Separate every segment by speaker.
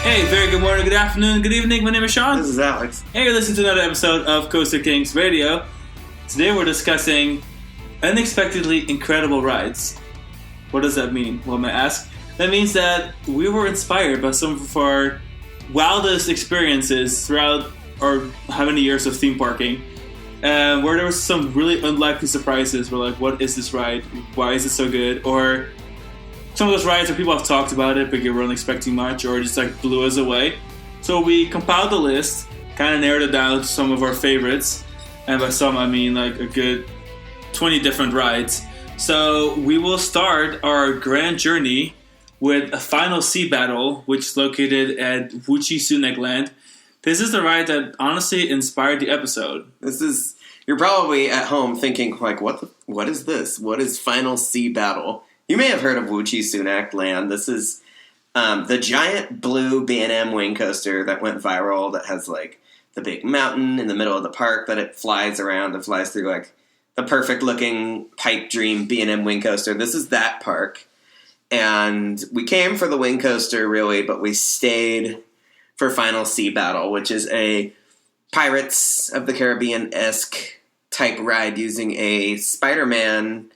Speaker 1: Hey, very good morning, good afternoon, good evening. My name is Sean.
Speaker 2: This is Alex.
Speaker 1: Hey, you're listening to another episode of Coaster Kings Radio. Today we're discussing unexpectedly incredible rides. What does that mean? Well, may I ask? That means that we were inspired by some of our wildest experiences throughout our how many years of theme parking, where there was some really unlikely surprises. We're like, what is this ride? Why is it so good? Or some of those rides where people have talked about it, but you weren't expecting much, or just like blew us away. So we compiled the list, kind of narrowed it down to some of our favorites, and by some I mean like a good 20 different rides. So we will start our grand journey with a final sea battle, which is located at Wuchi Sunek Land. This is the ride that honestly inspired the episode.
Speaker 2: You're probably at home thinking like, what is this? What is Final Sea Battle? You may have heard of Wuchi Sunek Land. This is the giant blue B&M wing coaster that went viral that has like the big mountain in the middle of the park that it flies around and flies through, like the perfect looking pipe dream B&M wing coaster. This is that park. And we came for the wing coaster really, but we stayed for Final Sea Battle, which is a Pirates of the Caribbean-esque type ride using a Spider-Man,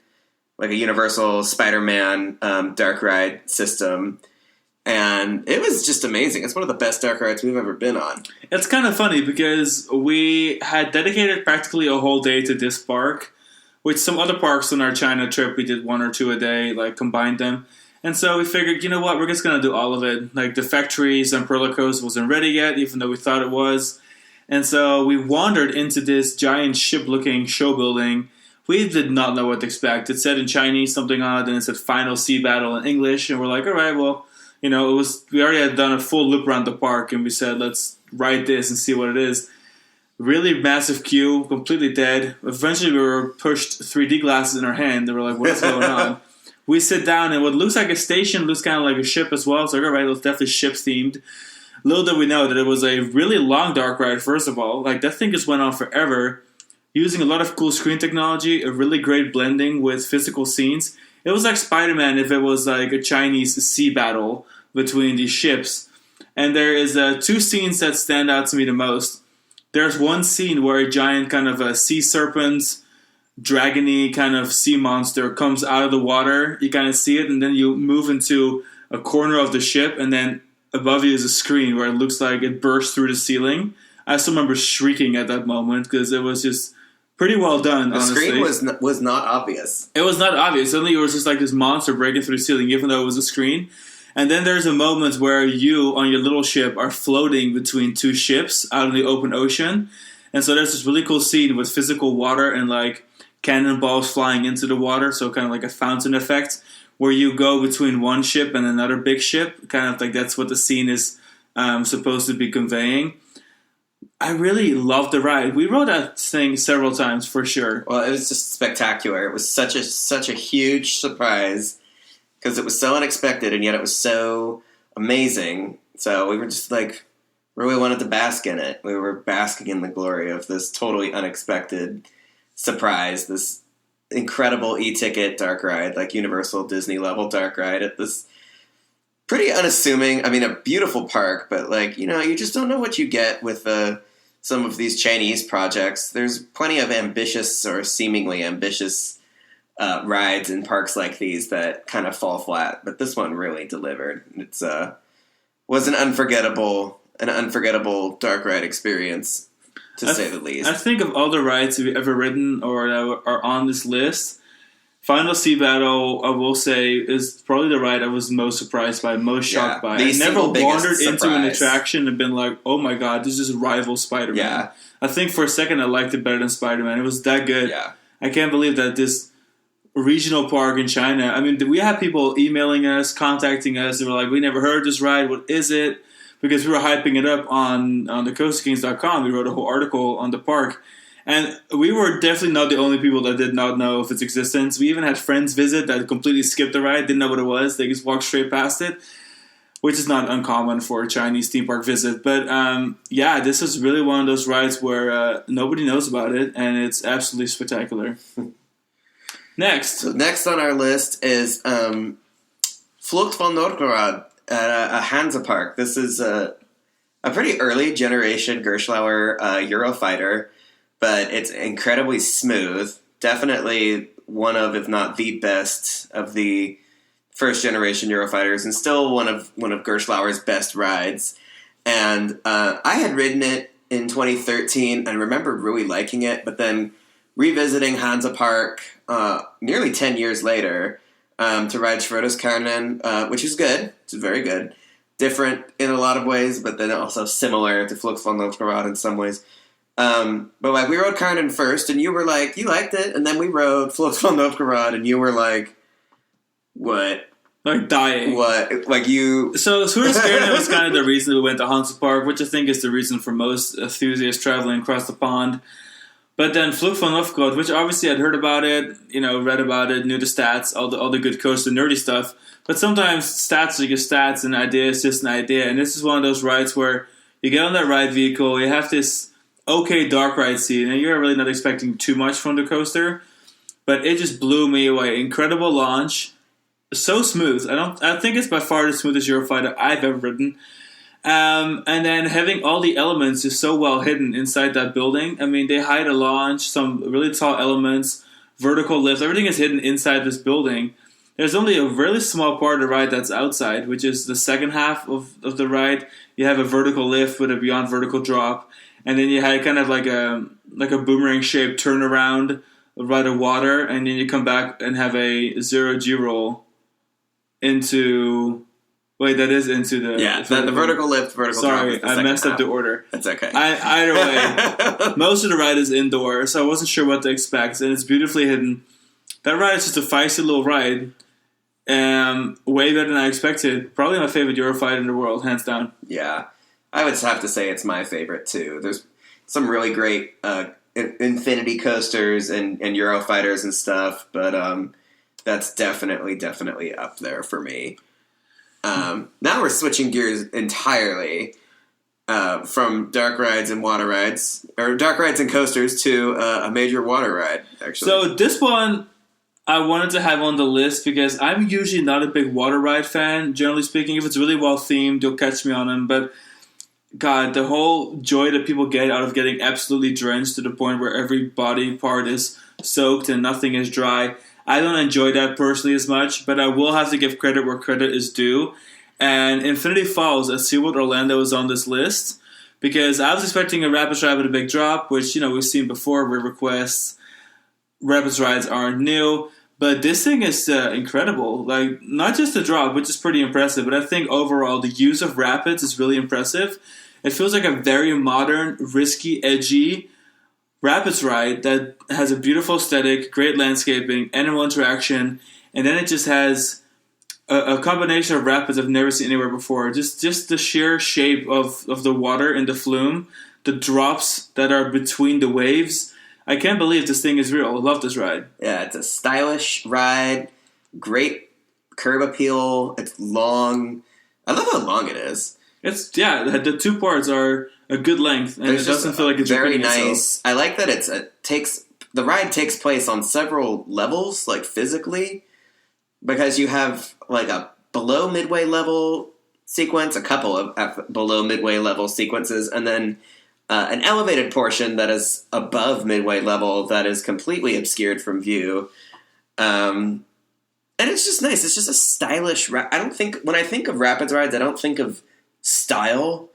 Speaker 2: like a Universal Spider-Man dark ride system. And it was just amazing. It's one of the best dark rides we've ever been on.
Speaker 1: It's kind of funny because we had dedicated practically a whole day to this park, which some other parks on our China trip, we did one or two a day, like combined them. And so we figured, you know what, we're just going to do all of it. Like the factories and Perla Coast wasn't ready yet, even though we thought it was. And so we wandered into this giant ship-looking show building. We did not know what to expect. It said in Chinese something odd, and it said Final Sea Battle in English. And we're like, all right, well, you know, we already had done a full loop around the park, and we said, let's ride this and see what it is. Really massive queue, completely dead. Eventually we were pushed 3D glasses in our hand. They were like, what's going on? We sit down, and what looks like a station looks kind of like a ship as well. So, all right, it was definitely ship-themed. Little did we know that it was a really long dark ride, first of all. Like, that thing just went on forever, using a lot of cool screen technology, a really great blending with physical scenes. It was like Spider-Man if it was like a Chinese sea battle between these ships. And there is two scenes that stand out to me the most. There's one scene where a giant kind of a sea serpent, dragony kind of sea monster comes out of the water. You kind of see it, and then you move into a corner of the ship, and then above you is a screen where it looks like it bursts through the ceiling. I still remember shrieking at that moment because it was just pretty well done, honestly.
Speaker 2: The screen was not obvious.
Speaker 1: It was not obvious. Suddenly it was just like this monster breaking through the ceiling, even though it was a screen. And then there's a moment where you, on your little ship, are floating between two ships out in the open ocean. And so there's this really cool scene with physical water and like cannonballs flying into the water, so kind of like a fountain effect, where you go between one ship and another big ship. Kind of like that's what the scene is supposed to be conveying. I really loved the ride. We rode that thing several times for sure.
Speaker 2: Well, it was just spectacular. It was such a huge surprise because it was so unexpected and yet it was so amazing. So we were just like really wanted to bask in it. We were basking in the glory of this totally unexpected surprise, this incredible e-ticket dark ride, like Universal Disney level dark ride at this pretty unassuming, I mean, a beautiful park, but like, you know, you just don't know what you get with some of these Chinese projects. There's plenty of ambitious or seemingly ambitious rides in parks like these that kind of fall flat, but this one really delivered. It's was an unforgettable dark ride experience, to say the least.
Speaker 1: I think of all the rides we've ever ridden or that are on this list, Final Sea Battle, I will say, is probably the ride I was most surprised by, most shocked by. I never wandered into an attraction and been like, oh my god, this is rival Spider-Man.
Speaker 2: Yeah.
Speaker 1: I think for a second I liked it better than Spider-Man. It was that good.
Speaker 2: Yeah.
Speaker 1: I can't believe that this regional park in China, I mean, we had people emailing us, contacting us. They were like, we never heard this ride. What is it? Because we were hyping it up on the coasterkings.com. We wrote a whole article on the park. And we were definitely not the only people that did not know of its existence. We even had friends visit that completely skipped the ride, didn't know what it was. They just walked straight past it, which is not uncommon for a Chinese theme park visit. But yeah, this is really one of those rides where nobody knows about it, and it's absolutely spectacular. Next.
Speaker 2: So next on our list is Flucht von Novgorod. at a Hansa Park. This is a pretty early generation Gerschlauer Eurofighter, but it's incredibly smooth. Definitely one of, if not the best of the first generation Eurofighters, and still one of Gerschlauer's best rides. And I had ridden it in 2013 and remembered really liking it, but then revisiting Hansa Park nearly 10 years later to ride Schroederskarnen, which is good. It's very good. Different in a lot of ways, but then also similar to Flux von Novgorod in some ways. But like we rode Karnen first, and you were like, you liked it, and then we rode Flux von Novgorod, and you were like, what?
Speaker 1: Like dying.
Speaker 2: What? Like you...
Speaker 1: So Schroederskarnen was kind of the reason we went to Hansa Park, which I think is the reason for most enthusiasts traveling across the pond. But then Flug von Novgorod, which obviously I'd heard about it, read about it, knew the stats, all the good coaster nerdy stuff. But sometimes stats are just stats, and an idea is just an idea. And this is one of those rides where you get on that ride vehicle, you have this okay dark ride seat, and you're really not expecting too much from the coaster. But it just blew me away. Incredible launch. So smooth. I think it's by far the smoothest Eurofighter I've ever ridden. And then having all the elements is so well hidden inside that building. I mean, they hide a launch, some really tall elements, vertical lifts. Everything is hidden inside this building. There's only a really small part of the ride that's outside, which is the second half of the ride. You have a vertical lift with a beyond vertical drop. And then you had kind of like a boomerang-shaped turnaround right of water. And then you come back and have a zero-G roll into... Wait, that is into the...
Speaker 2: Yeah, the vertical lift, vertical drop.
Speaker 1: Sorry, I messed up the order.
Speaker 2: That's okay.
Speaker 1: Either way, most of the ride is indoor, so I wasn't sure what to expect, and it's beautifully hidden. That ride is just a feisty little ride. Way better than I expected. Probably my favorite Eurofighter in the world, hands down.
Speaker 2: Yeah, I would have to say it's my favorite, too. There's some really great Infinity coasters and Eurofighters and stuff, but that's definitely up there for me. Now we're switching gears entirely from dark rides and water rides, or dark rides and coasters, to a major water ride, actually.
Speaker 1: So this one I wanted to have on the list because I'm usually not a big water ride fan, generally speaking. If it's really well themed, you'll catch me on them. But, God, the whole joy that people get out of getting absolutely drenched to the point where every body part is soaked and nothing is dry, I don't enjoy that personally as much, but I will have to give credit where credit is due. And Infinity Falls at SeaWorld Orlando is on this list because I was expecting a Rapids ride with a big drop, which, we've seen before with requests. Rapids rides aren't new, but this thing is incredible. Like, not just the drop, which is pretty impressive, but I think overall the use of Rapids is really impressive. It feels like a very modern, risky, edgy Rapids ride that has a beautiful aesthetic, great landscaping, animal interaction, and then it just has a combination of rapids I've never seen anywhere before. Just the sheer shape of the water in the flume, the drops that are between the waves. I can't believe this thing is real. I love this ride.
Speaker 2: Yeah, it's a stylish ride, great curb appeal. It's long. I love how long it is.
Speaker 1: The two parts are a good length, and it doesn't feel like it's
Speaker 2: very nice.
Speaker 1: Itself.
Speaker 2: I like that the ride takes place on several levels, like physically, because you have like a below midway level sequence, a couple of below midway level sequences, and then an elevated portion that is above midway level that is completely obscured from view. And it's just nice. It's just a stylish ride. When I think of Rapids rides, I don't think of style.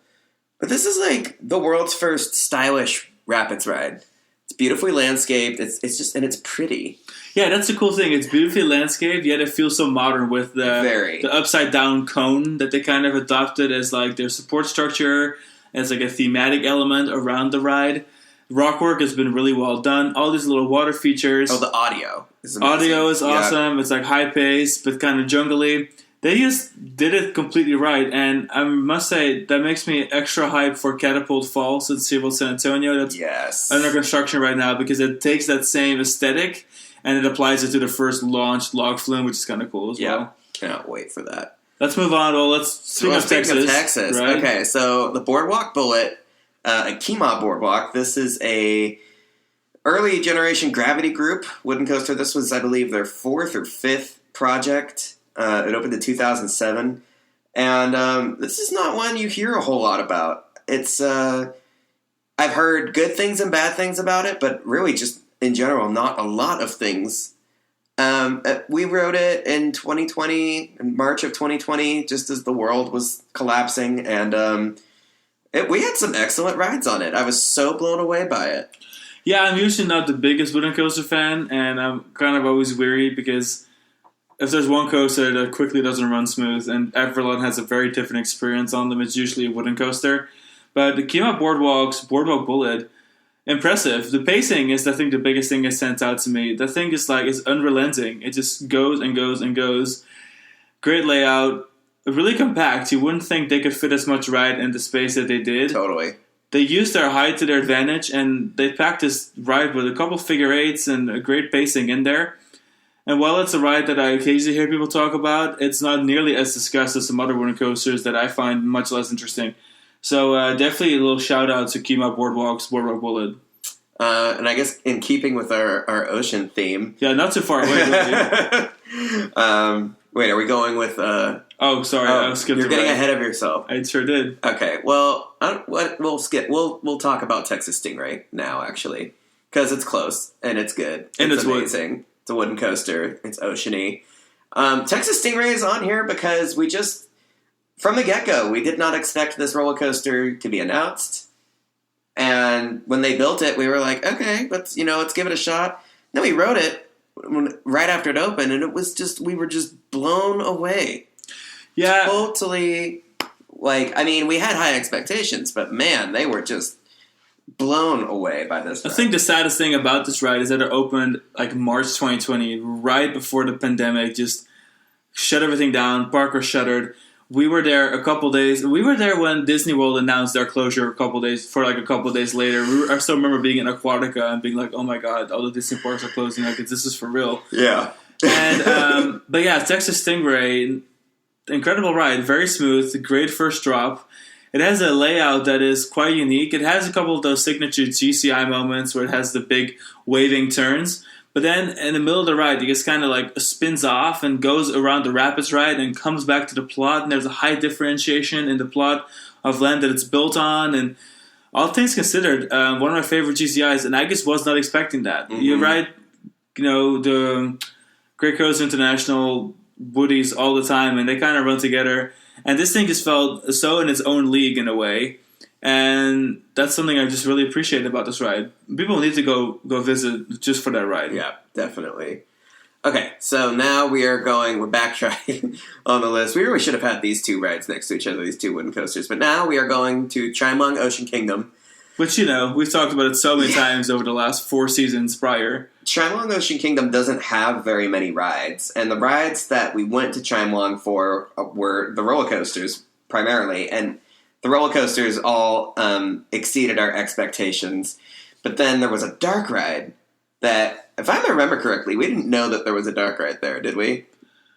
Speaker 2: But this is like the world's first stylish Rapids ride. It's beautifully landscaped. It's pretty. Yeah,
Speaker 1: that's the cool thing. It's beautifully landscaped, yet it feels so modern with the upside down cone that they kind of adopted as like their support structure, as like a thematic element around the ride. Rock work has been really well done. All these little water features.
Speaker 2: Oh, the audio is amazing.
Speaker 1: Audio is awesome. Yeah. It's like high pace, but kind of jungly. They just did it completely right, and I must say that makes me extra hyped for Catapult Falls at SeaWorld San Antonio. That's under construction right now because it takes that same aesthetic and it applies it to the first launched log flume, which is kind of cool as well.
Speaker 2: Cannot wait for that.
Speaker 1: Let's move on. Well, let's speak of Texas. Right?
Speaker 2: Okay, so the Boardwalk Bullet, a Kima Boardwalk. This is a early generation Gravity Group wooden coaster. This was, I believe, their fourth or fifth project. It opened in 2007. And this is not one you hear a whole lot about. It's I've heard good things and bad things about it, but really just in general, not a lot of things. We rode it in 2020, in March of 2020, just as the world was collapsing, and we had some excellent rides on it. I was so blown away by it.
Speaker 1: Yeah, I'm usually not the biggest wooden coaster fan, and I'm kind of always weary because if there's one coaster that quickly doesn't run smooth, and everyone has a very different experience on them, it's usually a wooden coaster. But the Kima Boardwalk Bullet, impressive. The pacing is, I think, the biggest thing that stands out to me. The thing is it's unrelenting. It just goes and goes and goes. Great layout, really compact. You wouldn't think they could fit as much ride in the space that they did.
Speaker 2: Totally.
Speaker 1: They used their height to their advantage, and they packed this ride with a couple figure eights and a great pacing in there. And while it's a ride that I occasionally hear people talk about, it's not nearly as discussed as some other wooden coasters that I find much less interesting. So definitely a little shout out to Kima Boardwalk Bullet.
Speaker 2: And I guess in keeping with our ocean theme.
Speaker 1: Yeah, not too far away.
Speaker 2: Wait, are we going with...
Speaker 1: Oh, sorry, I skipped.
Speaker 2: You're getting ahead of yourself.
Speaker 1: I sure did.
Speaker 2: Okay, well, we'll skip. We'll talk about Texas Stingray now, actually, because it's close and it's good.
Speaker 1: And it's
Speaker 2: amazing.
Speaker 1: Wood.
Speaker 2: It's a wooden coaster. It's oceany. Texas Stingray is on here because we just, from the get-go, we did not expect this roller coaster to be announced. And when they built it, we were like, okay, let's give it a shot. Then we rode it right after it opened, and we were just blown away.
Speaker 1: Yeah.
Speaker 2: Totally, we had high expectations, but man, they were just blown away by this ride.
Speaker 1: I think the saddest thing about this ride is that it opened March 2020, right before the pandemic, just shut everything down. Park was shuttered. We were there a couple days. We were there when Disney World announced their closure a couple days later. I still remember being in Aquatica and being like, "Oh my god, all the Disney parks are closing! This is for real."
Speaker 2: Yeah.
Speaker 1: And but yeah, Texas Stingray, incredible ride, very smooth, great first drop. It has a layout that is quite unique. It has a couple of those signature GCI moments where it has the big waving turns. But then in the middle of the ride, it just kind of spins off and goes around the rapids ride and comes back to the plot. And there's a high differentiation in the plot of land that it's built on. And all things considered, one of my favorite GCIs. And I just was not expecting that. Mm-hmm. You ride, the Great Coast International Woodies all the time, and they kind of run together. And this thing just felt so in its own league in a way. And that's something I just really appreciate about this ride. People need to go visit just for that ride.
Speaker 2: Yeah, definitely. Okay, so now we're backtracking on the list. We really should have had these two rides next to each other, these two wooden coasters. But now we are going to Chimong Ocean Kingdom.
Speaker 1: Which, we've talked about it so many times over the last 4 seasons prior.
Speaker 2: Chimong Ocean Kingdom doesn't have very many rides. And the rides that we went to Chimong for were the roller coasters, primarily. And the roller coasters all exceeded our expectations. But then there was a dark ride that, if I remember correctly, we didn't know that there was a dark ride there, did we?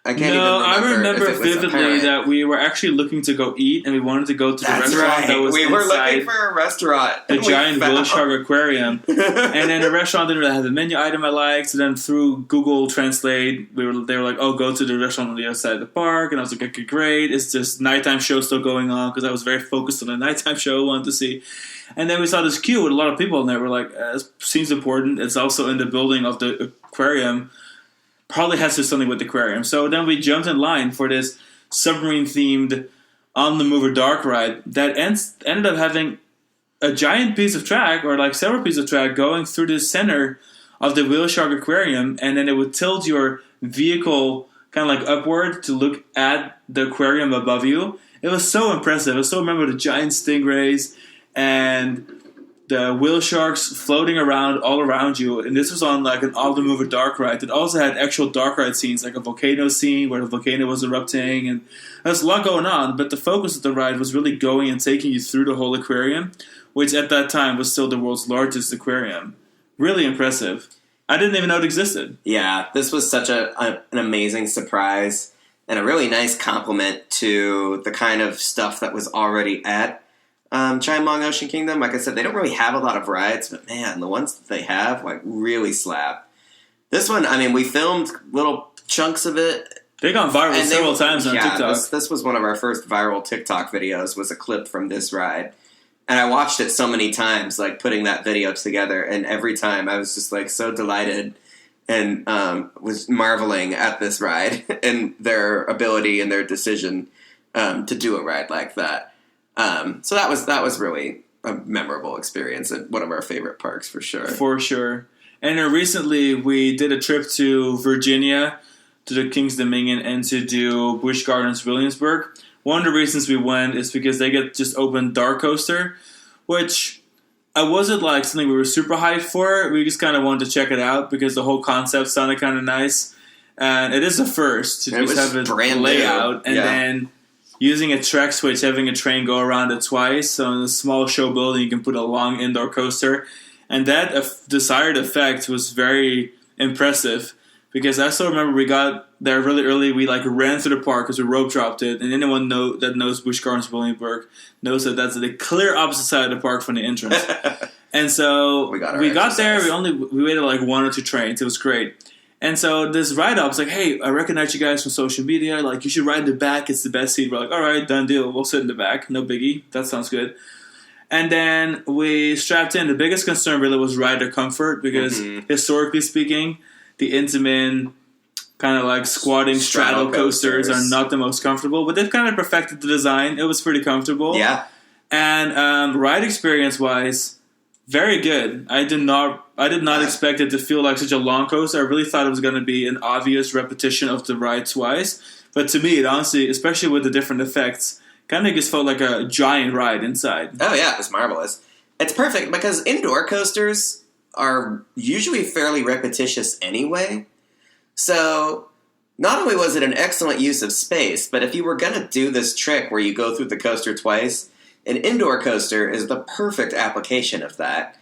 Speaker 2: I can't even remember.
Speaker 1: I remember vividly that we were actually looking to go eat, and we wanted to go to the restaurant that was
Speaker 2: we were looking for a restaurant.
Speaker 1: The giant Whale Shark Aquarium. And then the restaurant didn't really have the menu item I liked. So then through Google Translate, they were like, oh, go to the restaurant on the other side of the park. And I was like, okay, great. It's just nighttime show still going on, because I was very focused on the nighttime show I wanted to see. And then we saw this queue with a lot of people, and they were like, it seems important. It's also in the building of the aquarium. Probably has to do something with the aquarium. So then we jumped in line for this submarine-themed on-the-mover dark ride that ended up having a giant piece of track, or several pieces of track, going through the center of the Whale Shark Aquarium, and then it would tilt your vehicle kind of upward to look at the aquarium above you. It was so impressive. I still remember the giant stingrays and the whale sharks floating around all around you, and this was on an on-the-mover dark ride that also had actual dark ride scenes, like a volcano scene where the volcano was erupting, and there's a lot going on, but the focus of the ride was really going and taking you through the whole aquarium, which at that time was still the world's largest aquarium. Really impressive. I didn't even know it existed.
Speaker 2: Yeah, this was such an amazing surprise, and a really nice compliment to the kind of stuff that was already at Chimong Ocean Kingdom. Like I said, they don't really have a lot of rides, but man, the ones that they have really slap. This one, we filmed little chunks of it
Speaker 1: They got viral several times on TikTok.
Speaker 2: This was one of our first viral TikTok videos, was a clip from this ride. And I watched it so many times, like putting that video together, and every time I was just like so delighted and was marveling at this ride and their ability and their decision to do a ride like that. So that was really a memorable experience at one of our favorite parks for sure.
Speaker 1: For sure. And recently we did a trip to Virginia, to the King's Dominion, and to do Busch Gardens Williamsburg. One of the reasons we went is because they get just opened Dark Coaster, which I wasn't like something we were super hyped for. We just kind of wanted to check it out because the whole concept sounded kind of nice. And it is the first to just have a layout and then using a track switch, having a train go around it twice. So in a small show building, you can put a long indoor coaster. And that desired effect was very impressive. Because I still remember we got there really early. We like ran through the park because we rope dropped it, and anyone that knows Busch Gardens Williamsburg knows that that's the clear opposite side of the park from the entrance. And so we got there. We waited like 1 or 2 trains. It was great. And so this ride up was like, hey, I recognize you guys from social media. Like, you should ride in the back. It's the best seat. We're like, all right, done deal. We'll sit in the back. No biggie. That sounds good. And then we strapped in. The biggest concern really was rider comfort because historically speaking, the Intamin kind of like squatting straddle coasters are not the most comfortable, but they've kind of perfected the design. It was pretty comfortable.
Speaker 2: Yeah.
Speaker 1: And ride experience wise, very good. I did not expect it to feel like such a long coaster. I really thought it was going to be an obvious repetition of the ride twice. But to me, it honestly, especially with the different effects, kind of just felt like a giant ride inside.
Speaker 2: Oh yeah, it was marvelous. It's perfect because indoor coasters are usually fairly repetitious anyway. So not only was it an excellent use of space, but if you were going to do this trick where you go through the coaster twice, an indoor coaster is the perfect application of that.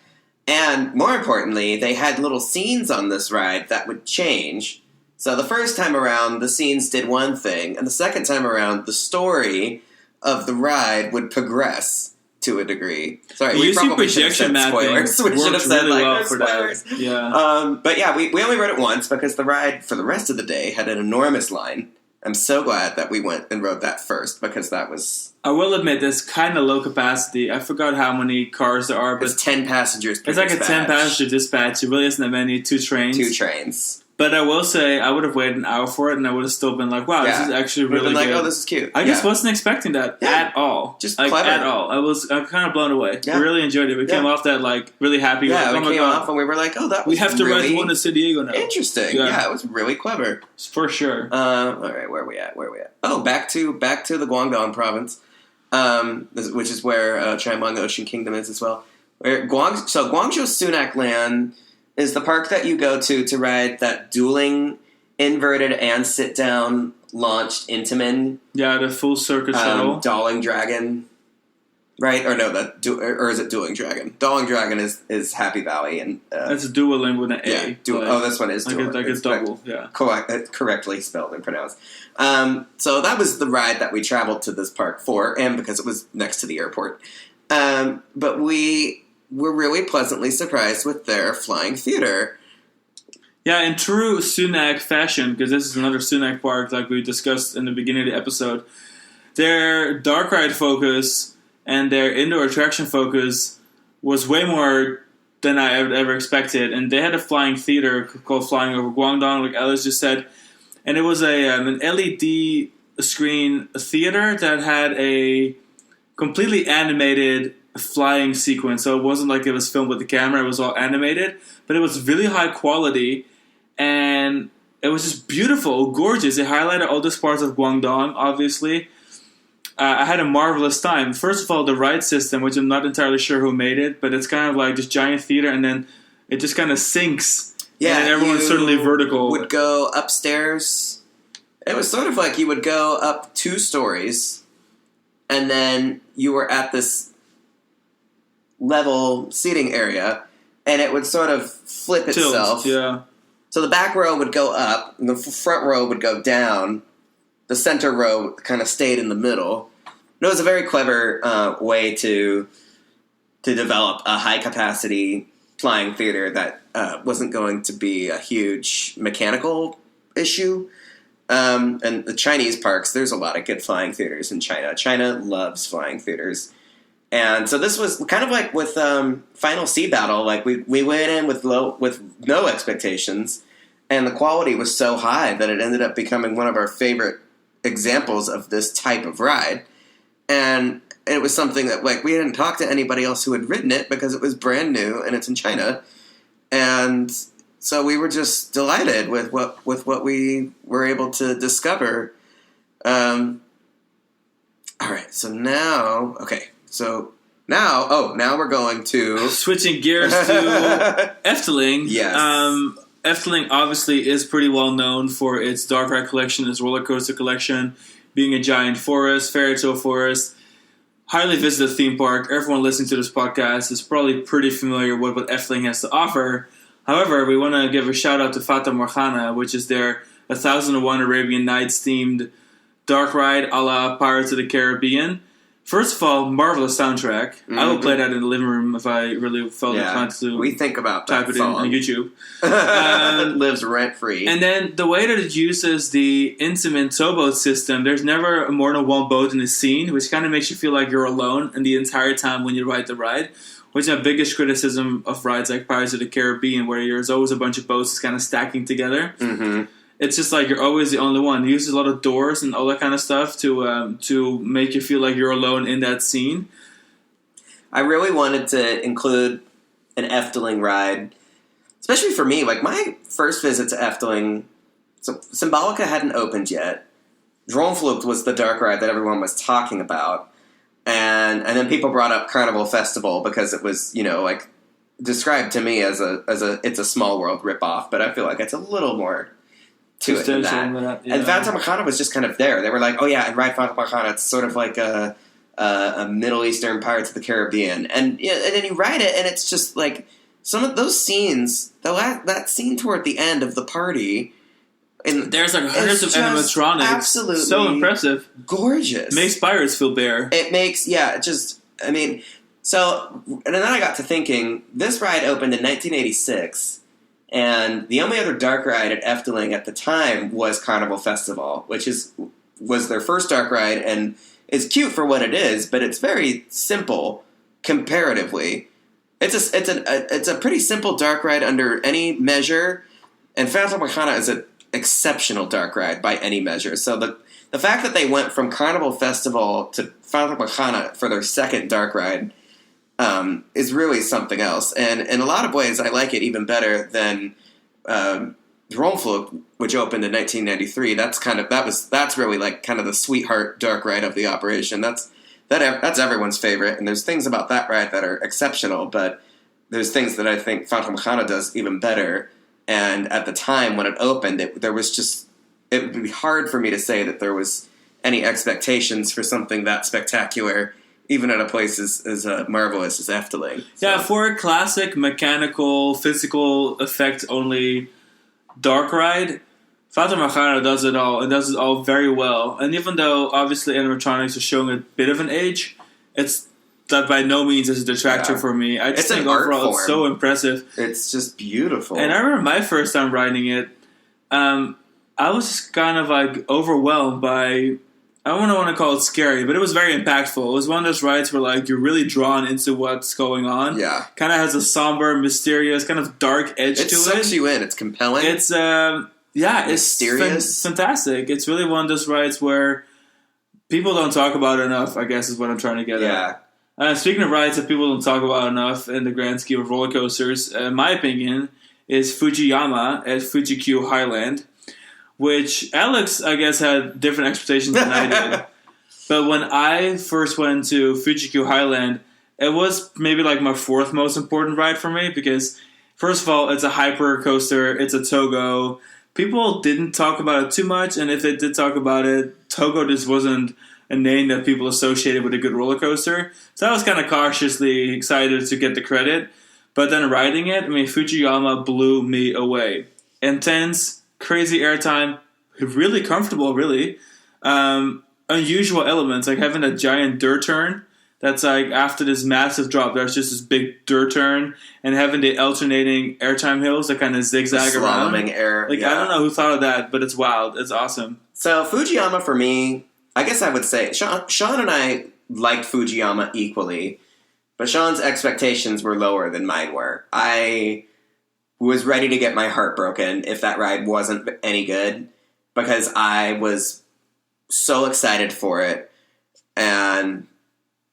Speaker 2: And more importantly, they had little scenes on this ride that would change. So the first time around, the scenes did one thing, and the second time around, the story of the ride would progress to a degree. Sorry, we probably should have said spoilers. We should have said
Speaker 1: really
Speaker 2: like spoilers.
Speaker 1: Yeah.
Speaker 2: But yeah, we only rode it once because the ride for the rest of the day had an enormous line. I'm so glad that we went and rode that first because that was...
Speaker 1: I will admit, it's kind of low capacity. I forgot how many cars there are, but
Speaker 2: it's 10 passengers per
Speaker 1: It's like a 10-passenger dispatch. It really isn't that many. 2 trains.
Speaker 2: 2 trains.
Speaker 1: But I will say, I would have waited an hour for it, and I would have still been like, wow, this is actually really good.
Speaker 2: Oh, this is cute.
Speaker 1: I just wasn't expecting that at all.
Speaker 2: Just
Speaker 1: like,
Speaker 2: clever.
Speaker 1: At all. I'm kind of blown away. I really enjoyed it. We came off that, like, really happy.
Speaker 2: Yeah, we came off, and we were like, oh, that was
Speaker 1: we have to ride the one to San Diego now.
Speaker 2: Interesting. Yeah, it was really clever.
Speaker 1: For sure.
Speaker 2: All right, where are we at? Oh, back to the Guangdong province, which is where Changwon Ocean Kingdom is as well. Guangzhou Sunac Land is the park that you go to ride that dueling inverted and sit-down launched Intamin.
Speaker 1: Yeah, the full circuit shuttle.
Speaker 2: Dawling Dragon. Right? Or no, or is it Dueling Dragon? Dawling Dragon is Happy Valley. And
Speaker 1: that's dueling with an A.
Speaker 2: Yeah, this one is dueling.
Speaker 1: Like it's double, yeah.
Speaker 2: Correctly spelled and pronounced. So that was the ride that we traveled to this park for, and because it was next to the airport. But we were really pleasantly surprised with their flying theater.
Speaker 1: Yeah, in true Sunac fashion, because this is another Sunac park like we discussed in the beginning of the episode, their dark ride focus and their indoor attraction focus was way more than I ever expected. And they had a flying theater called Flying Over Guangdong, like Alice just said. And it was an LED screen theater that had a completely animated flying sequence. So it wasn't like it was filmed with the camera. It was all animated. But it was really high quality. And it was just beautiful, gorgeous. It highlighted all these parts of Guangdong, obviously. I had a marvelous time. First of all, the ride system, which I'm not entirely sure who made it, but it's kind of like this giant theater, and then it just kind of sinks.
Speaker 2: Yeah,
Speaker 1: and everyone's certainly vertical.
Speaker 2: Would go upstairs. It was sort of like you would go up 2 stories, and then you were at this level seating area, and it would sort of flip itself.
Speaker 1: Yeah.
Speaker 2: So the back row would go up, and the front row would go down. The center row kind of stayed in the middle. It was a very clever way to develop a high-capacity flying theater that wasn't going to be a huge mechanical issue. And the Chinese parks, there's a lot of good flying theaters in China. China loves flying theaters. And so this was kind of like with Final Sea Battle. Like we went in with no expectations, and the quality was so high that it ended up becoming one of our favorite examples of this type of ride. And it was something that like we hadn't talked to anybody else who had ridden it because it was brand new and it's in China. And so we were just delighted with what we were able to discover. All right, so now now we're going to
Speaker 1: switching gears to Efteling.
Speaker 2: Yes.
Speaker 1: Efteling obviously is pretty well known for its dark ride collection, its roller coaster collection, being a giant forest, fairy tale forest. Highly visited theme park. Everyone listening to this podcast is probably pretty familiar with what Efteling has to offer. However, we want to give a shout out to Fata Morgana, which is their 1001 Arabian Nights themed dark ride a la Pirates of the Caribbean. First of all, marvelous soundtrack. Mm-hmm. I would play that in the living room if I really felt inclined to.
Speaker 2: We think about that
Speaker 1: type it
Speaker 2: song.
Speaker 1: in on YouTube.
Speaker 2: It lives rent free.
Speaker 1: And then the way that it uses the intimate towboat system, there's never more than one boat in the scene, which kind of makes you feel like you're alone and the entire time when you ride the ride. Which is my biggest criticism of rides like Pirates of the Caribbean, where there's always a bunch of boats kind of stacking together.
Speaker 2: Mm-hmm.
Speaker 1: It's just like you're always the only one. It uses a lot of doors and all that kind of stuff to make you feel like you're alone in that scene.
Speaker 2: I really wanted to include an Efteling ride, especially for me. Like my first visit to Efteling, so Symbolica hadn't opened yet. Droomvlucht was the dark ride that everyone was talking about, and then people brought up Carnival Festival because it was like described to me as a It's a Small World ripoff, but I feel like it's a little more to it than that. Yeah. And Fata Morgana was just kind of there. They were like, oh yeah, and ride Fata Morgana, it's sort of like a Middle Eastern Pirates of the Caribbean. And then you ride it, and it's just like some of those scenes, that scene toward the end of the party. And
Speaker 1: there's like hundreds of animatronics.
Speaker 2: Absolutely.
Speaker 1: So impressive.
Speaker 2: Gorgeous.
Speaker 1: Makes pirates feel bare.
Speaker 2: It makes, so, and then I got to thinking, this ride opened in 1986. And the only other dark ride at Efteling at the time was Carnival Festival, which was their first dark ride and is cute for what it is, but it's very simple comparatively. It's a pretty simple dark ride under any measure, and Fata Morgana is an exceptional dark ride by any measure. So the fact that they went from Carnival Festival to Fata Morgana for their second dark ride is really something else, and in a lot of ways, I like it even better than Droomvlucht, which opened in 1993. That's really like kind of the sweetheart dark ride of the operation. That's everyone's favorite, and there's things about that ride that are exceptional, but there's things that I think Fata Morgana does even better. And at the time when it opened, it would be hard for me to say that there was any expectations for something that spectacular, even at a place as marvelous as Efteling.
Speaker 1: So. Yeah, for a classic mechanical, physical effect only dark ride, Fata Morgana does it all, and does it all very well. And even though obviously animatronics are showing a bit of an age, it's that by no means is a detractor for me. I just think overall it's so impressive.
Speaker 2: It's just beautiful.
Speaker 1: And I remember my first time riding it, I was just kind of like overwhelmed by, I don't want to call it scary, but it was very impactful. It was one of those rides where like you're really drawn into what's going on.
Speaker 2: Yeah.
Speaker 1: Kind of has a somber, mysterious, kind of dark edge to it.
Speaker 2: It sucks you in. It's compelling.
Speaker 1: It's mysterious. It's fantastic. It's really one of those rides where people don't talk about it enough, I guess is what I'm trying to get at. Speaking of rides that people don't talk about enough in the grand scheme of roller coasters, in my opinion, is Fujiyama at Fuji-Q Highland, which Alex, I guess, had different expectations than I did. But when I first went to Fuji-Q Highland, it was maybe like my fourth most important ride for me because, first of all, it's a hyper coaster, it's a Togo. People didn't talk about it too much, and if they did talk about it, Togo just wasn't a name that people associated with a good roller coaster. So I was kind of cautiously excited to get the credit. But then riding it, Fujiyama blew me away. Intense, crazy airtime, really comfortable, really. Unusual elements, like having a giant dirt turn That's like after this massive drop, there's just this big dirt turn, and having the alternating airtime hills that kind of zigzag around.
Speaker 2: Air.
Speaker 1: Like, I don't know who thought of that, but it's wild. It's awesome.
Speaker 2: So Fujiyama for me, I guess I would say Sean and I liked Fujiyama equally, but Sean's expectations were lower than mine were. I was ready to get my heart broken if that ride wasn't any good, because I was so excited for it, and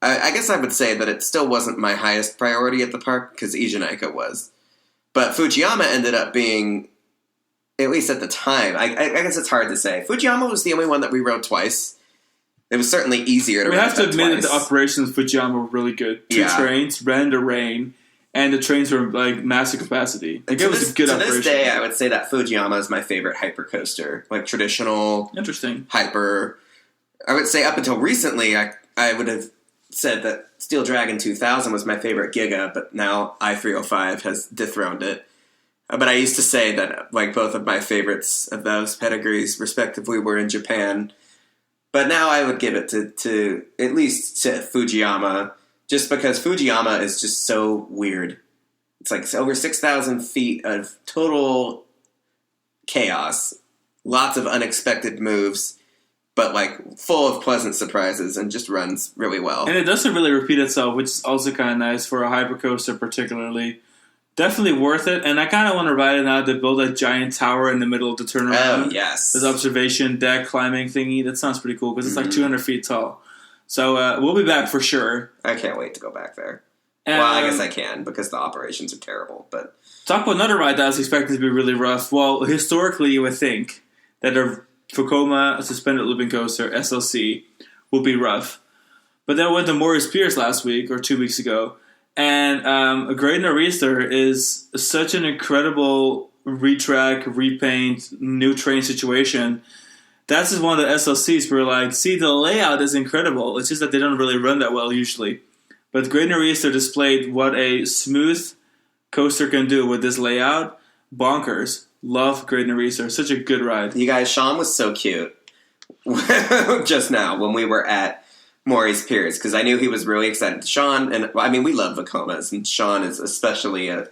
Speaker 2: I guess I would say that it still wasn't my highest priority at the park, because Ijunaika was. But Fujiyama ended up being, at least at the time, I guess it's hard to say. Fujiyama was the only one that we rode twice. It was certainly easier to ride.
Speaker 1: We have to admit
Speaker 2: twice.
Speaker 1: that the operations of Fujiyama were really good. Two trains, ran in the rain, and the trains were like massive capacity. Like, it was a good operation. To this day,
Speaker 2: I would say that Fujiyama is my favorite hyper coaster. Like traditional,
Speaker 1: interesting
Speaker 2: hyper. I would say up until recently, I would have said that Steel Dragon 2000 was my favorite Giga, but now I-305 has dethroned it. But I used to say that like both of my favorites of those pedigrees, respectively, were in Japan. But now I would give it to at least to Fujiyama, just because Fujiyama is just so weird. It's like over 6,000 feet of total chaos, lots of unexpected moves, but like full of pleasant surprises, and just runs really well.
Speaker 1: And it doesn't really repeat itself, which is also kind of nice for a hypercoaster particularly. Definitely worth it, and I kind of want to ride it now to build a giant tower in the middle of the turnaround.
Speaker 2: Oh, yes.
Speaker 1: This observation deck climbing thingy. That sounds pretty cool, because it's like 200 feet tall. So we'll be back for sure.
Speaker 2: I can't wait to go back there. Well, I guess I can, because the operations are terrible. But
Speaker 1: talk about another ride that was expected to be really rough. Well, historically, you would think that a Vekoma suspended looping coaster, SLC, will be rough. But then I went to Morris Piers last week, or 2 weeks ago, and a Great Nor'easter is such an incredible retrack, repaint, new train situation. That's just one of the SLCs where, like, see, the layout is incredible. It's just that they don't really run that well usually. But Great Nor'easter displayed what a smooth coaster can do with this layout. Bonkers. Love Great Nor'easter. Such a good ride.
Speaker 2: You guys, Sean was so cute just now when we were at Morris Piers, because I knew he was really excited. Sean, and I mean, we love Vekomas, and Sean is especially a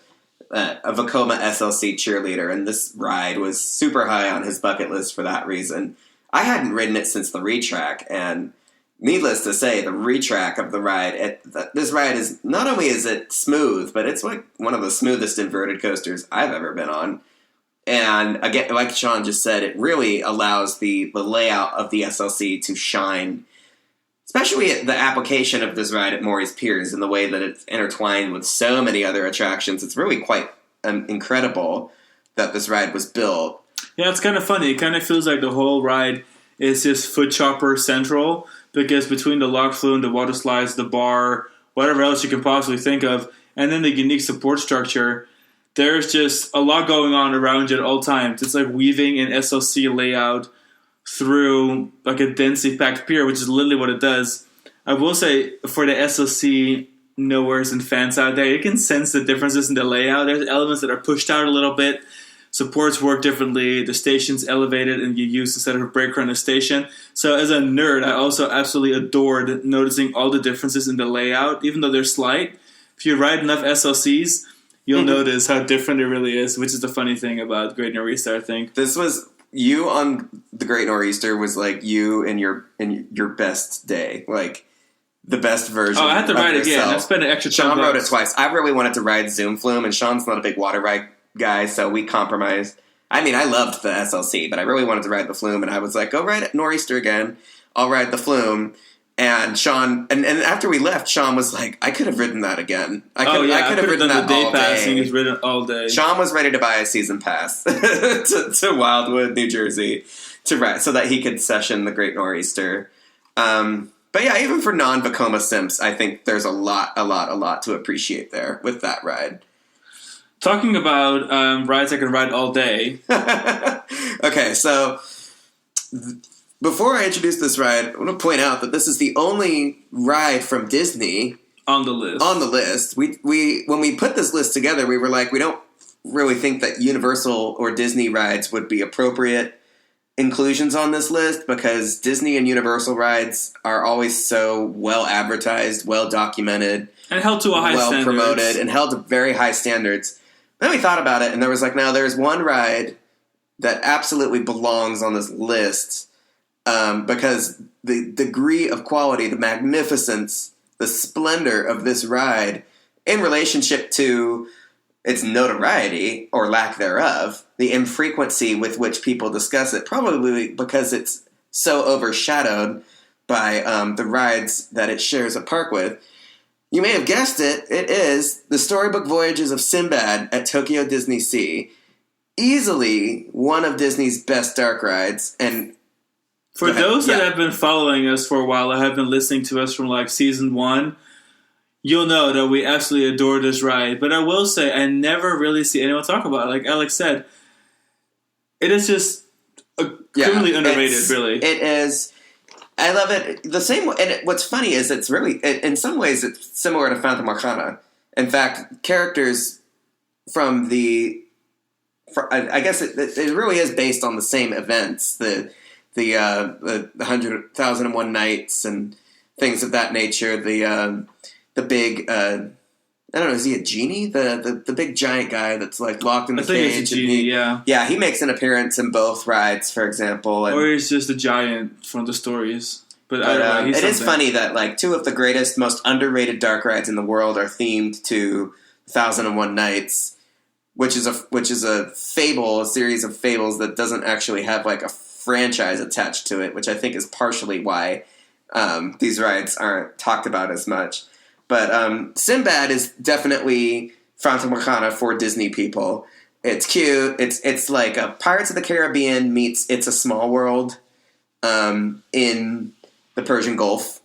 Speaker 2: Vekoma SLC cheerleader, and this ride was super high on his bucket list for that reason. I hadn't ridden it since the retrack, and needless to say, the retrack of the ride, this ride is, not only is it smooth, but it's like one of the smoothest inverted coasters I've ever been on. And again, like Sean just said, it really allows the layout of the SLC to shine, especially the application of this ride at Morris Piers and the way that it's intertwined with so many other attractions. It's really quite incredible that this ride was built.
Speaker 1: Yeah, it's kind of funny. It kind of feels like the whole ride is just foot chopper central, because between the lock flume, the water slides, the bar, whatever else you can possibly think of, and then the unique support structure, there's just a lot going on around you at all times. It's like weaving an SLC layout through like a densely packed pier, which is literally what it does. I will say, for the SLC knowers and fans out there, you can sense the differences in the layout. There's elements that are pushed out a little bit. Supports work differently. The station's elevated, and you use instead of a breaker on the station. So as a nerd, I also absolutely adored noticing all the differences in the layout, even though they're slight. If you ride enough SLCs, you'll notice how different it really is, which is the funny thing about Great Nor'easter, I think.
Speaker 2: This was, you on the Great Nor'easter was like you in your best day, like the best version.
Speaker 1: Oh, I had to ride
Speaker 2: yourself.
Speaker 1: Again. I spent an extra $10.
Speaker 2: Sean rode it twice. I really wanted to ride Zoom Flume, and Sean's not a big water ride guy, so we compromised. I mean, I loved the SLC, but I really wanted to ride the Flume, and I was like, go ride at Nor'easter again. I'll ride the Flume. And Sean, and after we left, Sean was like, I could have ridden that again. I could have ridden that all day.
Speaker 1: He's ridden all day.
Speaker 2: Sean was ready to buy a season pass to Wildwood, New Jersey, to ride, so that he could session the Great Nor'easter. But yeah, even for non-Vekoma simps, I think there's a lot to appreciate there with that ride.
Speaker 1: Talking about rides I can ride all day.
Speaker 2: Okay, so before I introduce this ride, I want to point out that this is the only ride from Disney
Speaker 1: on the list.
Speaker 2: We when we put this list together, we were like, we don't really think that Universal or Disney rides would be appropriate inclusions on this list because Disney and Universal rides are always so well advertised, well documented,
Speaker 1: and held to a high
Speaker 2: well
Speaker 1: standards.
Speaker 2: promoted, and held to very high standards. Then we thought about it, and there was like, now there's one ride that absolutely belongs on this list because the degree of quality, the magnificence, the splendor of this ride in relationship to its notoriety or lack thereof, the infrequency with which people discuss it, probably because it's so overshadowed by the rides that it shares a park with. You may have guessed it, it is the Storybook Voyages of Sinbad at Tokyo Disney Sea. Easily one of Disney's best dark rides. And
Speaker 1: for those that have been following us for a while, that have been listening to us from like season 1, you'll know that we absolutely adore this ride. But I will say, I never really see anyone talk about it. Like Alex said, it is just criminally underrated, really.
Speaker 2: It is. I love it. The same way, and what's funny is it's really, in some ways, it's similar to Phantom Arcana. In fact, characters from I guess it really is based on the same events. The 100,001 Nights and things of that nature. The big, I don't know, is he a genie? The big giant guy that's like locked in the cage.
Speaker 1: I think it's a genie, yeah.
Speaker 2: Yeah, he makes an appearance in both rides, for example.
Speaker 1: Or he's just a giant from the stories. But
Speaker 2: it is funny that like two of the greatest, most underrated dark rides in the world are themed to 1001 Nights, which is a fable, a series of fables that doesn't actually have like a franchise attached to it, which I think is partially why these rides aren't talked about as much. But Sinbad is definitely Phantom Arcana for Disney people. It's cute. It's like a Pirates of the Caribbean meets It's a Small World in the Persian Gulf,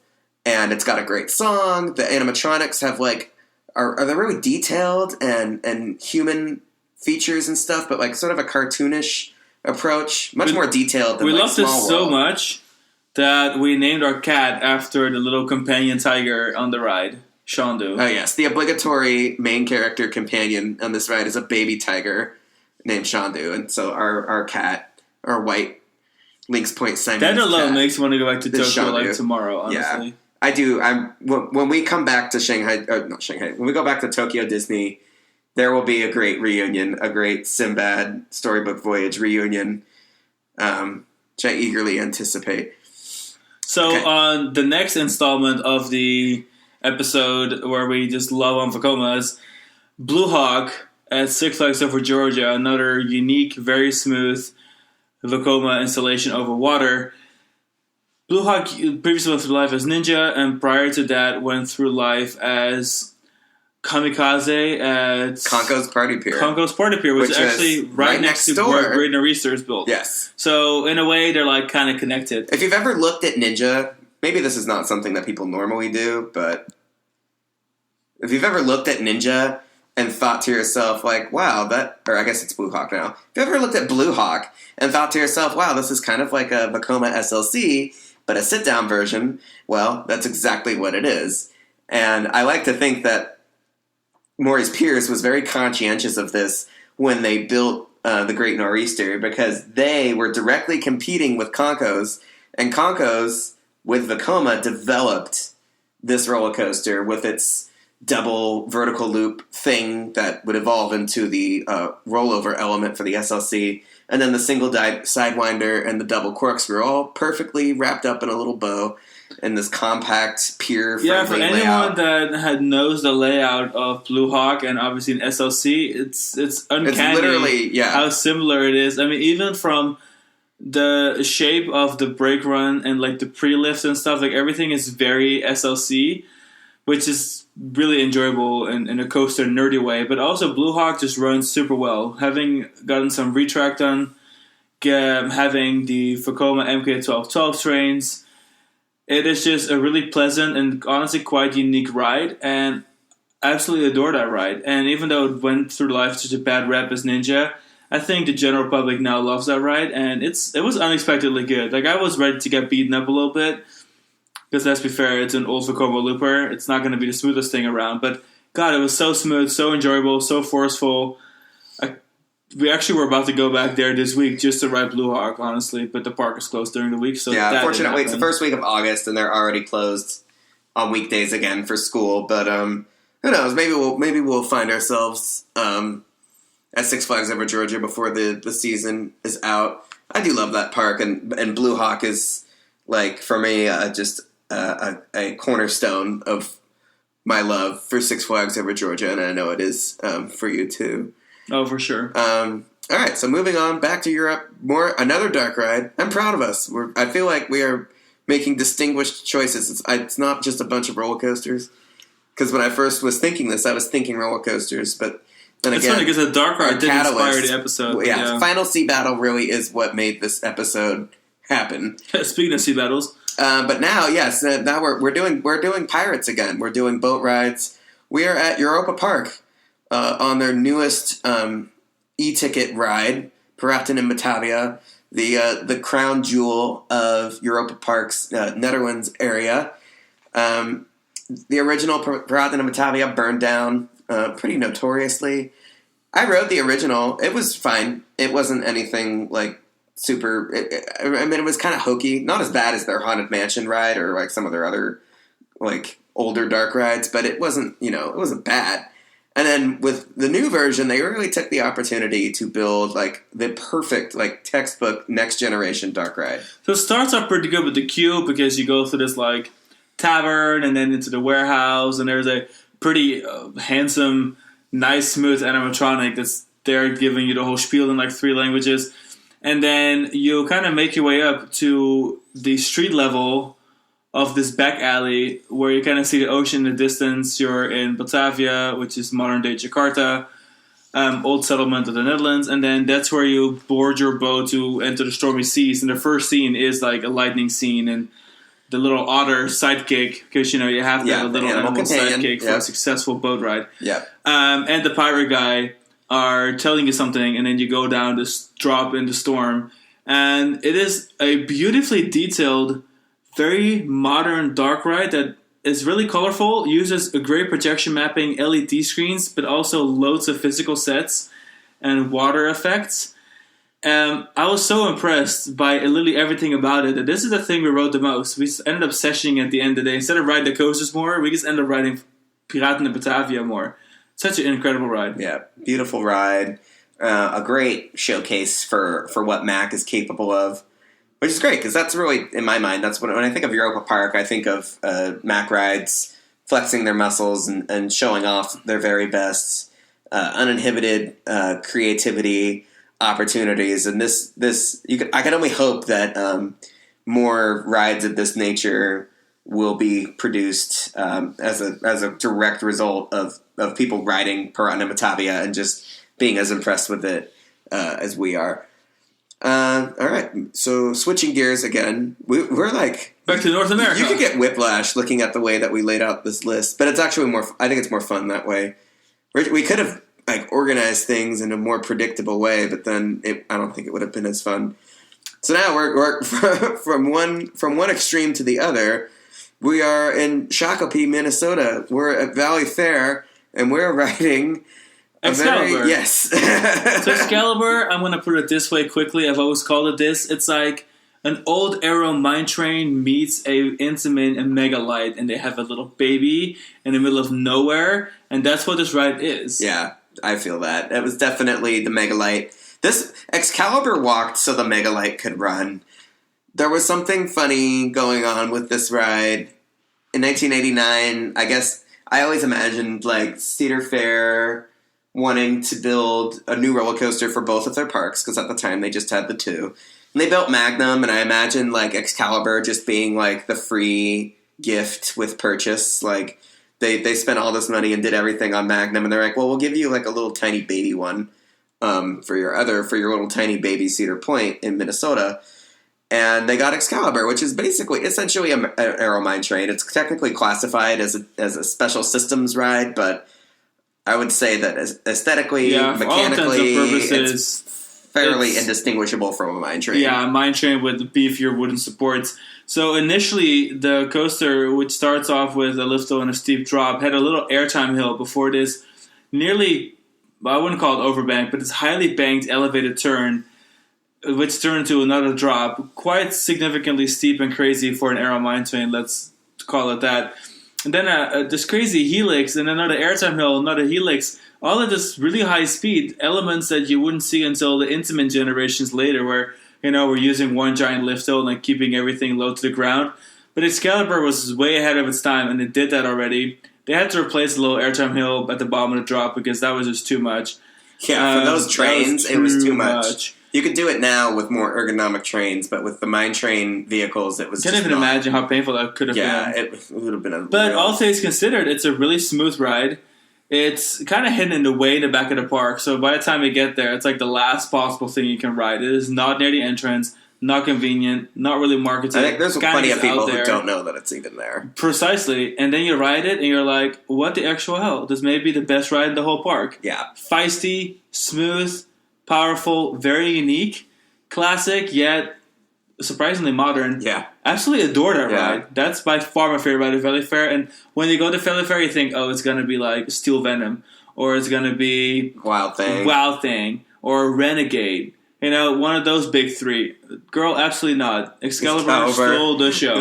Speaker 2: and it's got a great song. The animatronics have like are they really detailed and human features and stuff, but like sort of a cartoonish approach, much more detailed than
Speaker 1: we
Speaker 2: like
Speaker 1: loved
Speaker 2: Small
Speaker 1: it so
Speaker 2: World.
Speaker 1: much that we named our cat after the little companion tiger on the ride, Shandu.
Speaker 2: Oh yes, the obligatory main character companion on this ride is a baby tiger named Shandu, and so our cat, our white Lynx Point Siamese
Speaker 1: that alone
Speaker 2: cat,
Speaker 1: makes me want to go back to Tokyo
Speaker 2: Shandu.
Speaker 1: like tomorrow, honestly.
Speaker 2: Yeah, I do. When we come back to not Shanghai, when we go back to Tokyo Disney, there will be a great reunion, a great Sinbad Storybook Voyage reunion, which I eagerly anticipate.
Speaker 1: So on the next installment of the episode where we just love on Vacomas, Blue Hawk at Six Flags Over Georgia, another unique, very smooth Vacoma installation over water. Blue Hawk previously went through life as Ninja, and prior to that went through life as Kamikaze at
Speaker 2: Conco's Party Pier.
Speaker 1: Conco's Party Pier, which is actually right next to where Great Nor'easter is built.
Speaker 2: Yes.
Speaker 1: So in a way, they're like kind of connected.
Speaker 2: If you've ever looked at Ninja, maybe this is not something that people normally do, but if you've ever looked at Ninja and thought to yourself, like, wow, or I guess it's Blue Hawk now. If you ever looked at Blue Hawk and thought to yourself, wow, this is kind of like a Vacoma SLC, but a sit-down version, well, that's exactly what it is. And I like to think that Maurice Pierce was very conscientious of this when they built the Great Nor'easter, because they were directly competing with Conco's, and Conco's, with Vacoma, developed this roller coaster with its double vertical loop thing that would evolve into the rollover element for the SLC, and then the single sidewinder and the double corkscrew, all perfectly wrapped up in a little bow in this compact, pier-friendly
Speaker 1: Yeah, for anyone
Speaker 2: layout.
Speaker 1: that knows the layout of Blue Hawk and obviously an SLC, it's uncanny.
Speaker 2: It's literally,
Speaker 1: how similar it is. I mean, even from the shape of the brake run and like the pre-lift and stuff, like everything is very SLC, which is really enjoyable in a coaster nerdy way. But also Blue Hawk just runs super well. Having gotten some retrack done, having the Vacoma MK1212 trains, it is just a really pleasant and honestly quite unique ride, and I absolutely adore that ride. And even though it went through life such a bad rep as Ninja, I think the general public now loves that ride, and it was unexpectedly good. Like, I was ready to get beaten up a little bit, because let's be fair, it's an old Vacoma looper. It's not going to be the smoothest thing around, but God, it was so smooth, so enjoyable, so forceful. We actually were about to go back there this week just to ride Blue Hawk, honestly, but the park is closed during the week. So
Speaker 2: yeah,
Speaker 1: that
Speaker 2: unfortunately, it's the first week of August, and they're already closed on weekdays again for school. But who knows? Maybe we'll find ourselves at Six Flags Over Georgia before the season is out. I do love that park, and Blue Hawk is, like, for me, just a cornerstone of my love for Six Flags Over Georgia, and I know it is for you too.
Speaker 1: Oh, for sure.
Speaker 2: All right, so moving on back to Europe, another dark ride. I'm proud of us. I feel like we are making distinguished choices. It's not just a bunch of roller coasters. Because when I first was thinking this, I was thinking roller coasters, but then
Speaker 1: it's
Speaker 2: again,
Speaker 1: funny because the dark ride did inspire the episode.
Speaker 2: Yeah, Final Sea Battle really is what made this episode happen.
Speaker 1: Speaking of sea battles,
Speaker 2: but now, yes, now we're doing pirates again. We're doing boat rides. We are at Europa Park on their newest e-ticket ride, Piraten in Batavia, the crown jewel of Europa Park's Netherlands area. The original Piraten in Batavia burned down pretty notoriously. I rode the original. It was fine. It wasn't anything like super. I mean, it was kind of hokey. Not as bad as their Haunted Mansion ride or like some of their other like older dark rides, but it wasn't. It wasn't bad. And then with the new version, they really took the opportunity to build like the perfect like textbook next generation dark ride.
Speaker 1: So it starts off pretty good with the queue because you go through this like tavern and then into the warehouse, and there's a pretty handsome, nice, smooth animatronic that's there giving you the whole spiel in like 3 languages. And then you kind of make your way up to the street level of this back alley where you kind of see the ocean in the distance. You're in Batavia, which is modern-day Jakarta, old settlement of the Netherlands, and then that's where you board your boat to enter the stormy seas. And the first scene is like a lightning scene and the little otter sidekick, because you have the little animal sidekick for a successful boat ride.
Speaker 2: Yeah.
Speaker 1: And the pirate guy are telling you something, and then you go down this drop in the storm. And it is a beautifully detailed, very modern dark ride that is really colorful, uses a great projection mapping, LED screens, but also loads of physical sets and water effects. I was so impressed by literally everything about it. And this is the thing we rode the most. We ended up sessioning at the end of the day. Instead of riding the coasters more, we just ended up riding Piraten in Batavia more. Such an incredible ride.
Speaker 2: Yeah, beautiful ride. A great showcase for what Mac is capable of. Which is great, because that's really, in my mind, that's when I think of Europa Park, I think of Mac rides flexing their muscles and showing off their very best, uninhibited creativity, opportunities. And I can only hope that more rides of this nature will be produced as a direct result of people riding Piraten in Batavia and just being as impressed with it as we are. All right, so switching gears again, we're like
Speaker 1: back to North America.
Speaker 2: You could get whiplash looking at the way that we laid out this list, but it's actually more. I think it's more fun that way. We could have like organized things in a more predictable way, but then I don't think it would have been as fun. So now we're from one extreme to the other. We are in Shakopee, Minnesota. We're at Valley Fair, and we're riding.
Speaker 1: Excalibur.
Speaker 2: Yes.
Speaker 1: So Excalibur, I'm going to put it this way quickly. I've always called it this. It's like an old Aero mine train meets a Intamin and Megalight, and they have a little baby in the middle of nowhere, and that's what this ride is.
Speaker 2: Yeah, I feel that. It was definitely the Megalight. This Excalibur walked so the Megalight could run. There was something funny going on with this ride. In 1989, I guess I always imagined like Cedar Fair wanting to build a new roller coaster for both of their parks, because at the time they just had the 2. And they built Magnum, and I imagine like Excalibur just being like the free gift with purchase. Like they spent all this money and did everything on Magnum, and they're like, well, we'll give you like a little tiny baby one for your little tiny baby Cedar Point in Minnesota. And they got Excalibur, which is essentially an Aero mine train. It's technically classified as a special systems ride, but I would say that aesthetically, mechanically, it's fairly indistinguishable from a mine train.
Speaker 1: Yeah, a mine train with beefier wooden supports. So initially, the coaster, which starts off with a lift and a steep drop, had a little airtime hill before this nearly I wouldn't call it overbanked, but this highly banked elevated turn, which turned to another drop, quite significantly steep and crazy for an aero mine train, let's call it that. And then this crazy helix, and another airtime hill, another helix, all at this really high speed, elements that you wouldn't see until the Intamin generations later, where, we're using one giant lift hill and like, keeping everything low to the ground. But Excalibur was way ahead of its time, and it did that already. They had to replace the little airtime hill at the bottom of the drop because that was just too much.
Speaker 2: Yeah, for those trains, it was too much. You could do it now with more ergonomic trains, but with the mine train vehicles, it was.
Speaker 1: Can't even imagine how painful that could have been.
Speaker 2: Yeah, it would have been.
Speaker 1: But all things considered, it's a really smooth ride. It's kind of hidden in the way in the back of the park, so by the time you get there, it's like the last possible thing you can ride. It is not near the entrance, not convenient, not really marketed.
Speaker 2: I think there's plenty of people who don't know that it's even there.
Speaker 1: Precisely. And then you ride it, and you're like, what the actual hell? This may be the best ride in the whole park.
Speaker 2: Yeah.
Speaker 1: Feisty, smooth, powerful, very unique, classic, yet surprisingly modern.
Speaker 2: Yeah.
Speaker 1: Absolutely adore that ride. That's by far my favorite ride at Valley Fair. And when you go to Valley Fair, you think, oh, it's going to be like Steel Venom, or it's going to be
Speaker 2: Wild Thing,
Speaker 1: or Renegade. One of those big three. Girl, absolutely not. Excalibur stole the show.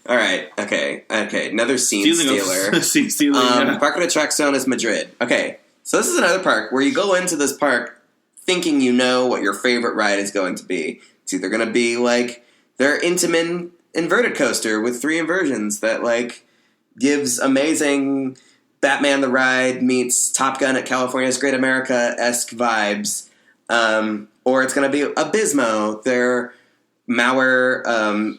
Speaker 2: All right. Okay. Another scene stealer.
Speaker 1: Scene stealer.
Speaker 2: Parque de Atracciones Madrid. Okay. So this is another park where you go into this park thinking you know what your favorite ride is going to be. It's either going to be like their Intamin inverted coaster with 3 inversions that like gives amazing Batman the Ride meets Top Gun at California's Great America-esque vibes. Or it's going to be Abismo, their Mauer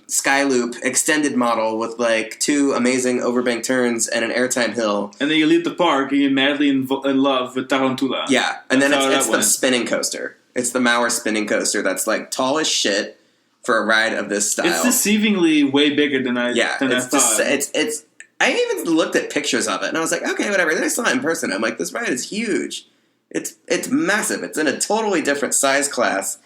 Speaker 2: Skyloop extended model with like 2 amazing overbank turns and an airtime hill.
Speaker 1: And then you leave the park and you're madly in love with Tarantula.
Speaker 2: Yeah, and then it's the spinning coaster. It's the Mauer spinning coaster that's like tall as shit for a ride of this style.
Speaker 1: It's deceivingly way bigger than I thought.
Speaker 2: It's I even looked at pictures of it and I was like, okay, whatever. Then I saw it in person. I'm like, this ride is huge. It's massive. It's in a totally different size class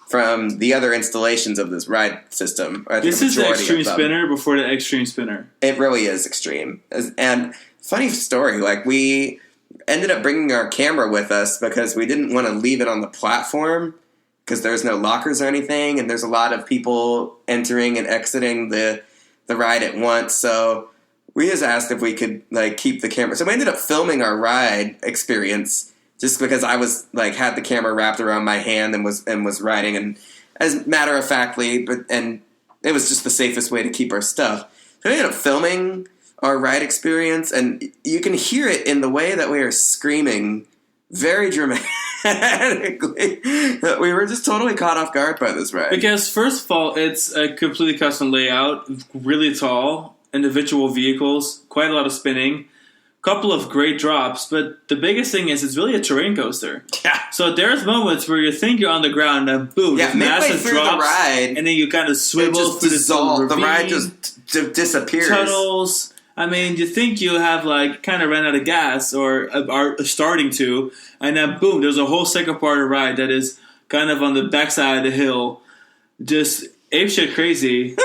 Speaker 2: from the other installations of this ride system.
Speaker 1: This is the Extreme Spinner before the Extreme Spinner.
Speaker 2: It really is extreme. And funny story, like we ended up bringing our camera with us because we didn't want to leave it on the platform because there's no lockers or anything, and there's a lot of people entering and exiting the ride at once. So we just asked if we could like keep the camera. So we ended up filming our ride experience just because I was like had the camera wrapped around my hand and was riding, and as matter of factly, and it was just the safest way to keep our stuff. So we ended up filming our ride experience, and you can hear it in the way that we are screaming very dramatically. We were just totally caught off guard by this ride.
Speaker 1: Because first of all, it's a completely custom layout, really tall, individual vehicles, quite a lot of spinning, couple of great drops, but the biggest thing is it's really a terrain coaster.
Speaker 2: Yeah.
Speaker 1: So there's moments where you think you're on the ground and boom, massive drops, the ride, and then you kind of swivel through the
Speaker 2: ride just disappears.
Speaker 1: Tunnels. I mean, you think you have like kind of ran out of gas or are starting to, and then boom, there's a whole second part of the ride that is kind of on the backside of the hill, just apeshit crazy.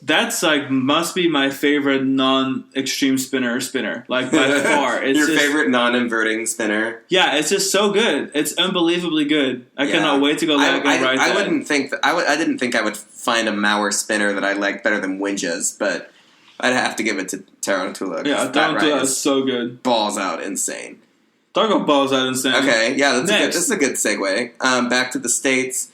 Speaker 1: That's like must be my favorite non-extreme spinner, like by far. It's
Speaker 2: your favorite non-inverting spinner.
Speaker 1: Yeah, it's just so good. It's unbelievably good. I cannot wait to go back and ride that.
Speaker 2: I wouldn't think that I didn't think I would find a Mauer spinner that I liked better than Winja's, but I'd have to give it to Tarantula.
Speaker 1: Yeah, Tarantula is so good.
Speaker 2: Balls out insane.
Speaker 1: Talk about balls out insane.
Speaker 2: Okay, yeah, this is a good segue. Back to the States.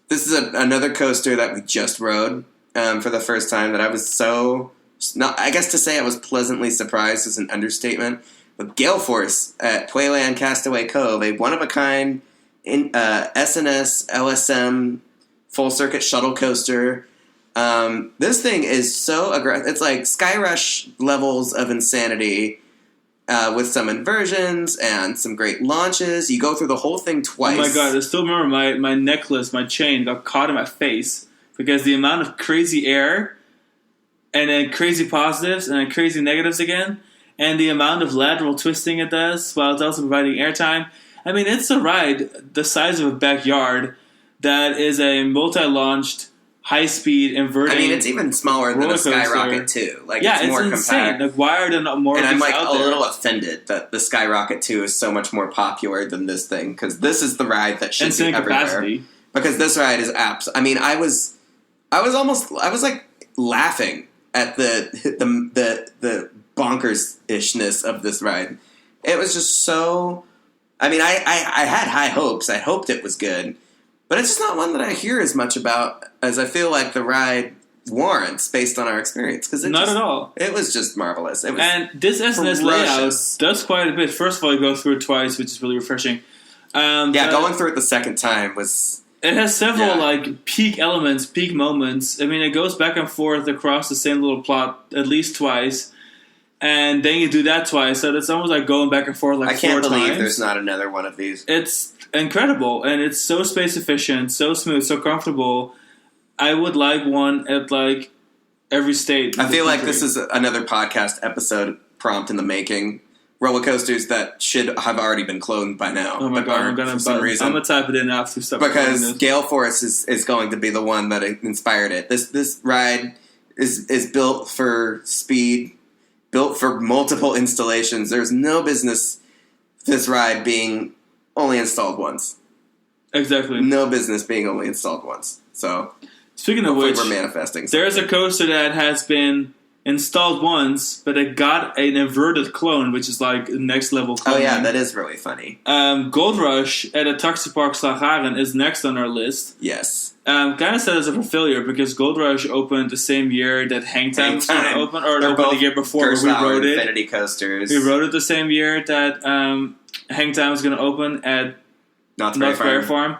Speaker 2: This is another coaster that we just rode. For the first time that I was I guess to say I was pleasantly surprised is an understatement. But Gale Force at Playland Castaway Cove, a one-of-a-kind SNS LSM full-circuit shuttle coaster. This thing is so aggressive. It's like Sky Rush levels of insanity with some inversions and some great launches. You go through the whole thing twice.
Speaker 1: Oh my god, I still remember my necklace, my chain got caught in my face. Because the amount of crazy air, and then crazy positives, and then crazy negatives again, and the amount of lateral twisting it does, while it's also providing airtime. I mean, it's a ride the size of a backyard that is a multi-launched, high-speed inverting.
Speaker 2: I mean, it's even smaller than a Skyrocket 2. Like,
Speaker 1: yeah,
Speaker 2: it's more
Speaker 1: insane.
Speaker 2: compact.
Speaker 1: Like, why are there not more?
Speaker 2: And
Speaker 1: of
Speaker 2: I'm
Speaker 1: these
Speaker 2: like
Speaker 1: out
Speaker 2: a
Speaker 1: there?
Speaker 2: little offended that the Skyrocket 2 is so much more popular than this thing, because this is the ride that should be
Speaker 1: Insane
Speaker 2: everywhere.
Speaker 1: capacity.
Speaker 2: Because this ride is apps. I mean, I was like laughing at the bonkers-ishness of this ride. It was just so. I mean, I had high hopes. I hoped it was good, but it's just not one that I hear as much about as I feel like the ride warrants based on our experience. Because
Speaker 1: Not at all.
Speaker 2: It was just marvelous. It was
Speaker 1: And this SNS layout
Speaker 2: ferocious.
Speaker 1: does quite a bit. First of all, you go through it twice, which is really refreshing.
Speaker 2: Going through it the second time was.
Speaker 1: It has several
Speaker 2: Yeah.
Speaker 1: like peak elements, peak moments. I mean, it goes back and forth across the same little plot at least twice, and then you do that twice. So it's almost like going back and forth like
Speaker 2: I can't
Speaker 1: four
Speaker 2: believe
Speaker 1: times.
Speaker 2: there's not another one of these.
Speaker 1: It's incredible, and it's so space efficient, so smooth, so comfortable. I would like one at like every state.
Speaker 2: I feel like this is another podcast episode prompt in the making. Roller coasters that should have already been cloned by now.
Speaker 1: Oh my
Speaker 2: but
Speaker 1: god!
Speaker 2: aren't
Speaker 1: I'm
Speaker 2: for some reason.
Speaker 1: gonna type it in after stuff
Speaker 2: Because Gale Force is going to be the one that inspired it. This ride is built for speed, built for multiple installations. There's no business this ride being only installed once.
Speaker 1: Exactly.
Speaker 2: No business being only installed once. So
Speaker 1: Speaking of which,
Speaker 2: we're manifesting.
Speaker 1: there's a coaster that has been installed once, but it got an inverted clone, which is like next level clone.
Speaker 2: Oh yeah, that is really funny.
Speaker 1: Gold Rush at a Taxi Park Slagharen is next on our list.
Speaker 2: Yes.
Speaker 1: Kind of set us up for failure because Gold Rush opened the same year that Hangtime was going to open, or it
Speaker 2: They're
Speaker 1: opened the
Speaker 2: both
Speaker 1: year before. But we
Speaker 2: Gerstlauer
Speaker 1: rode it.
Speaker 2: Infinity coasters.
Speaker 1: We rode it the same year that Hangtime was going to open at
Speaker 2: Not
Speaker 1: North Bear Farm.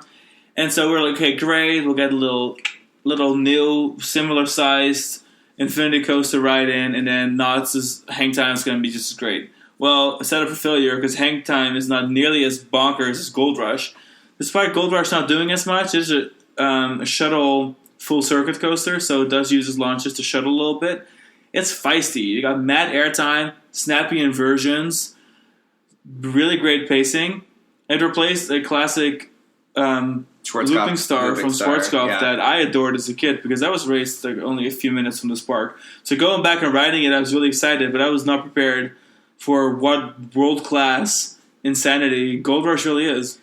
Speaker 1: And so we're like, okay, great, we'll get a little new, similar sized Infinity Coaster ride in, and then Knott's Hang Time is going to be just as great. Well, set up for failure because Hang Time is not nearly as bonkers as Gold Rush. Despite Gold Rush not doing as much, there's a shuttle full circuit coaster, so it does use its launches to shuttle a little bit. It's feisty. You got mad airtime, snappy inversions, really great pacing. It replaced a classic Looping Star from Schwarzkopf that I adored as a kid because I was raised like only a few minutes from this park. So going back and riding it, I was really excited, but I was not prepared for what world-class insanity Gold Rush really is.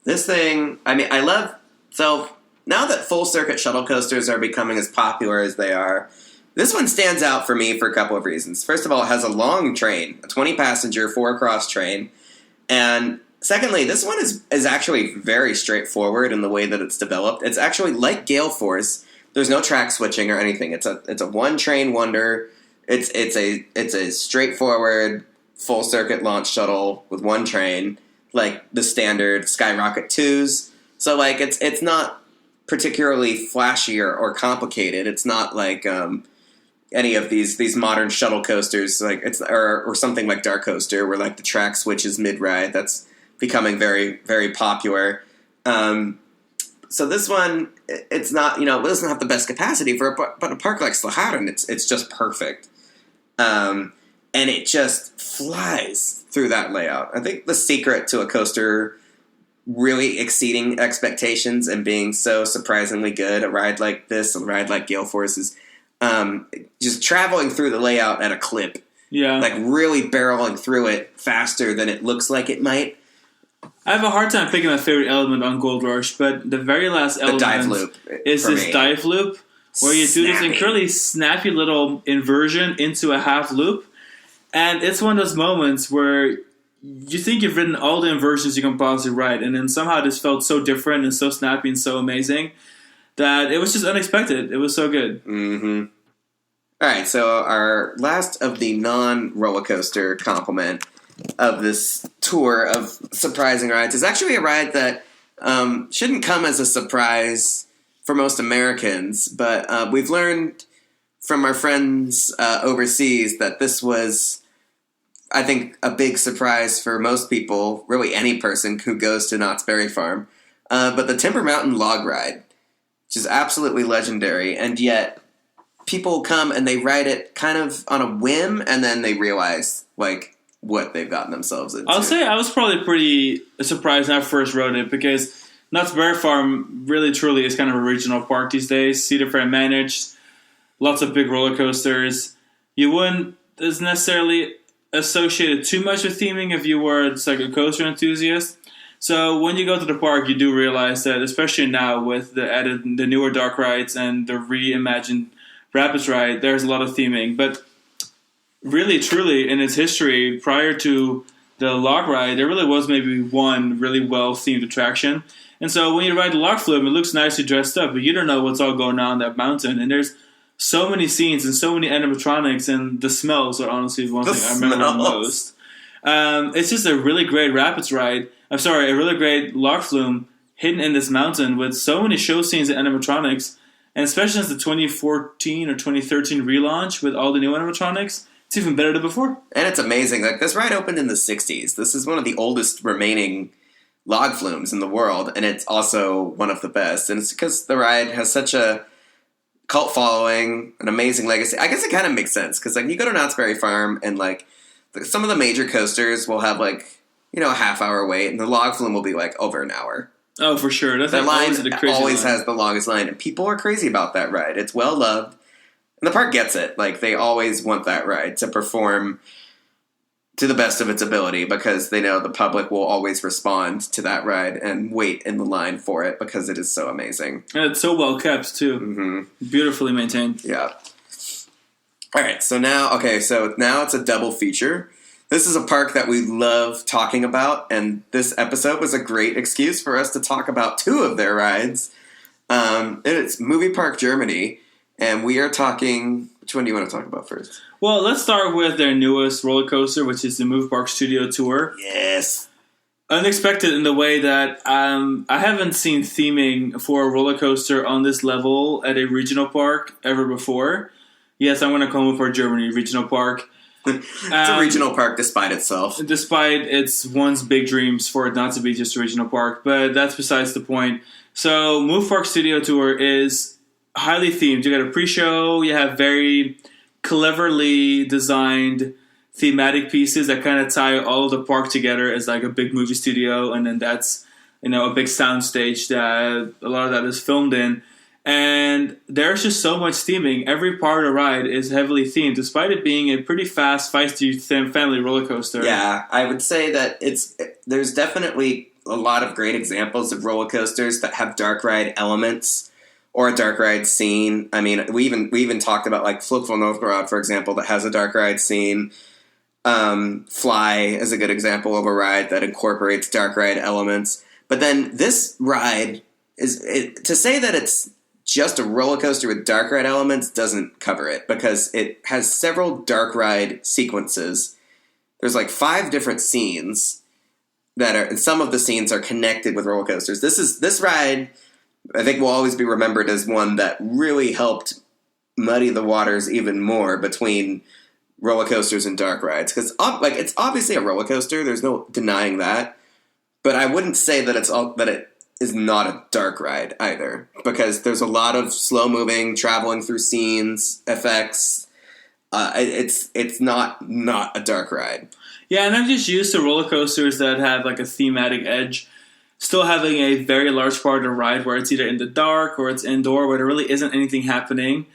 Speaker 2: This thing, I mean, I love... So, now that full-circuit shuttle coasters are becoming as popular as they are, this one stands out for me for a couple of reasons. First of all, it has a long train, a 20-passenger, 4-cross train, and... Secondly, this one is actually very straightforward in the way that it's developed. It's actually like Gale Force. There's no track switching or anything. It's a one train wonder. It's a straightforward full circuit launch shuttle with one train, like the standard Skyrocket 2s. So like it's not particularly flashy or complicated. It's not like any of these modern shuttle coasters, like or something like Dark Coaster, where like the track switches mid ride. That's becoming very, very popular. So this one, it's not, it doesn't have the best capacity for but a park like Slagharen, it's just perfect. And it just flies through that layout. I think the secret to a coaster really exceeding expectations and being so surprisingly good, a ride like this, a ride like Gale Force, is just traveling through the layout at a clip.
Speaker 1: Yeah.
Speaker 2: Like really barreling through it faster than it looks like it might.
Speaker 1: I have a hard time picking my favorite element on Gold Rush, but the very last element
Speaker 2: dive loop
Speaker 1: is this dive loop where you do this incredibly snappy little inversion into a half loop. And it's one of those moments where you think you've ridden all the inversions you can possibly ride, and then somehow this felt so different and so snappy and so amazing that it was just unexpected. It was so good.
Speaker 2: Mm-hmm. All right, so our last of the non-roller coaster complement of this tour of surprising rides is actually a ride that shouldn't come as a surprise for most Americans, but we've learned from our friends overseas that this was, I think, a big surprise for most people, really any person who goes to Knott's Berry Farm. But the Timber Mountain Log Ride, which is absolutely legendary, and yet people come and they ride it kind of on a whim, and then they realize, like, what they've gotten themselves into.
Speaker 1: I'll say I was probably pretty surprised when I first rode it because Knott's Berry Farm really truly is kind of a regional park these days. Cedar Fair managed, lots of big roller coasters. You wouldn't necessarily associate it too much with theming if you were just like a coaster enthusiast. So when you go to the park, you do realize that, especially now with the newer dark rides and the reimagined Rapids ride, there's a lot of theming. But really, truly, in its history, prior to the log ride, there really was maybe one really well-themed attraction. And so when you ride the log flume, it looks nicely dressed up, but you don't know what's all going on that mountain. And there's so many scenes and so many animatronics, and the smells are honestly one thing I remember the most. It's just a really great Rapids ride. A really great log flume hidden in this mountain with so many show scenes and animatronics, and especially since the 2014 or 2013 relaunch with all the new animatronics, it's even better than before.
Speaker 2: And it's amazing. Like, this ride opened in the 60s. This is one of the oldest remaining log flumes in the world, and it's also one of the best. And it's because the ride has such a cult following, an amazing legacy. I guess it kind of makes sense because, like, you go to Knott's Berry Farm and, like, some of the major coasters will have, like, a half-hour wait, and the log flume will be, like, over an hour.
Speaker 1: Oh, for sure. That's
Speaker 2: the line always has the longest line, and people are crazy about that ride. It's well-loved, and the park gets it. Like, they always want that ride to perform to the best of its ability because they know the public will always respond to that ride and wait in the line for it because it is so amazing.
Speaker 1: And it's so well-kept, too.
Speaker 2: Mm-hmm.
Speaker 1: Beautifully maintained.
Speaker 2: Yeah. All right, so now it's a double feature. This is a park that we love talking about, and this episode was a great excuse for us to talk about two of their rides. It's Movie Park Germany, and we are talking... Which one do you want to talk about first?
Speaker 1: Well, let's start with their newest roller coaster, which is the Movie Park Studio Tour.
Speaker 2: Yes.
Speaker 1: Unexpected in the way that I haven't seen theming for a roller coaster on this level at a regional park ever before. Yes, I'm going to call it for Germany regional park.
Speaker 2: It's a regional park despite itself.
Speaker 1: Despite its once big dreams for it not to be just a regional park. But that's besides the point. So Movie Park Studio Tour is highly themed. You got a pre-show. You have very cleverly designed thematic pieces that kind of tie all of the park together as like a big movie studio. And then that's, a big sound stage that a lot of that is filmed in. And there's just so much theming. Every part of the ride is heavily themed, despite it being a pretty fast, feisty family roller coaster.
Speaker 2: Yeah, I would say that there's definitely a lot of great examples of roller coasters that have dark ride elements or a dark ride scene. I mean, we even talked about like Flug von Novgorod, for example, that has a dark ride scene. Fly is a good example of a ride that incorporates dark ride elements. But then this ride to say that it's just a roller coaster with dark ride elements doesn't cover it because it has several dark ride sequences. There's like 5 different scenes and some of the scenes are connected with roller coasters. This ride, I think, will always be remembered as one that really helped muddy the waters even more between roller coasters and dark rides because it's obviously a roller coaster. There's no denying that, but I wouldn't say that it is not a dark ride either because there's a lot of slow moving, traveling through scenes, effects. It's not a dark ride.
Speaker 1: Yeah, and I'm just used to roller coasters that have like a thematic edge, still having a very large part of the ride where it's either in the dark or it's indoor where there really isn't anything happening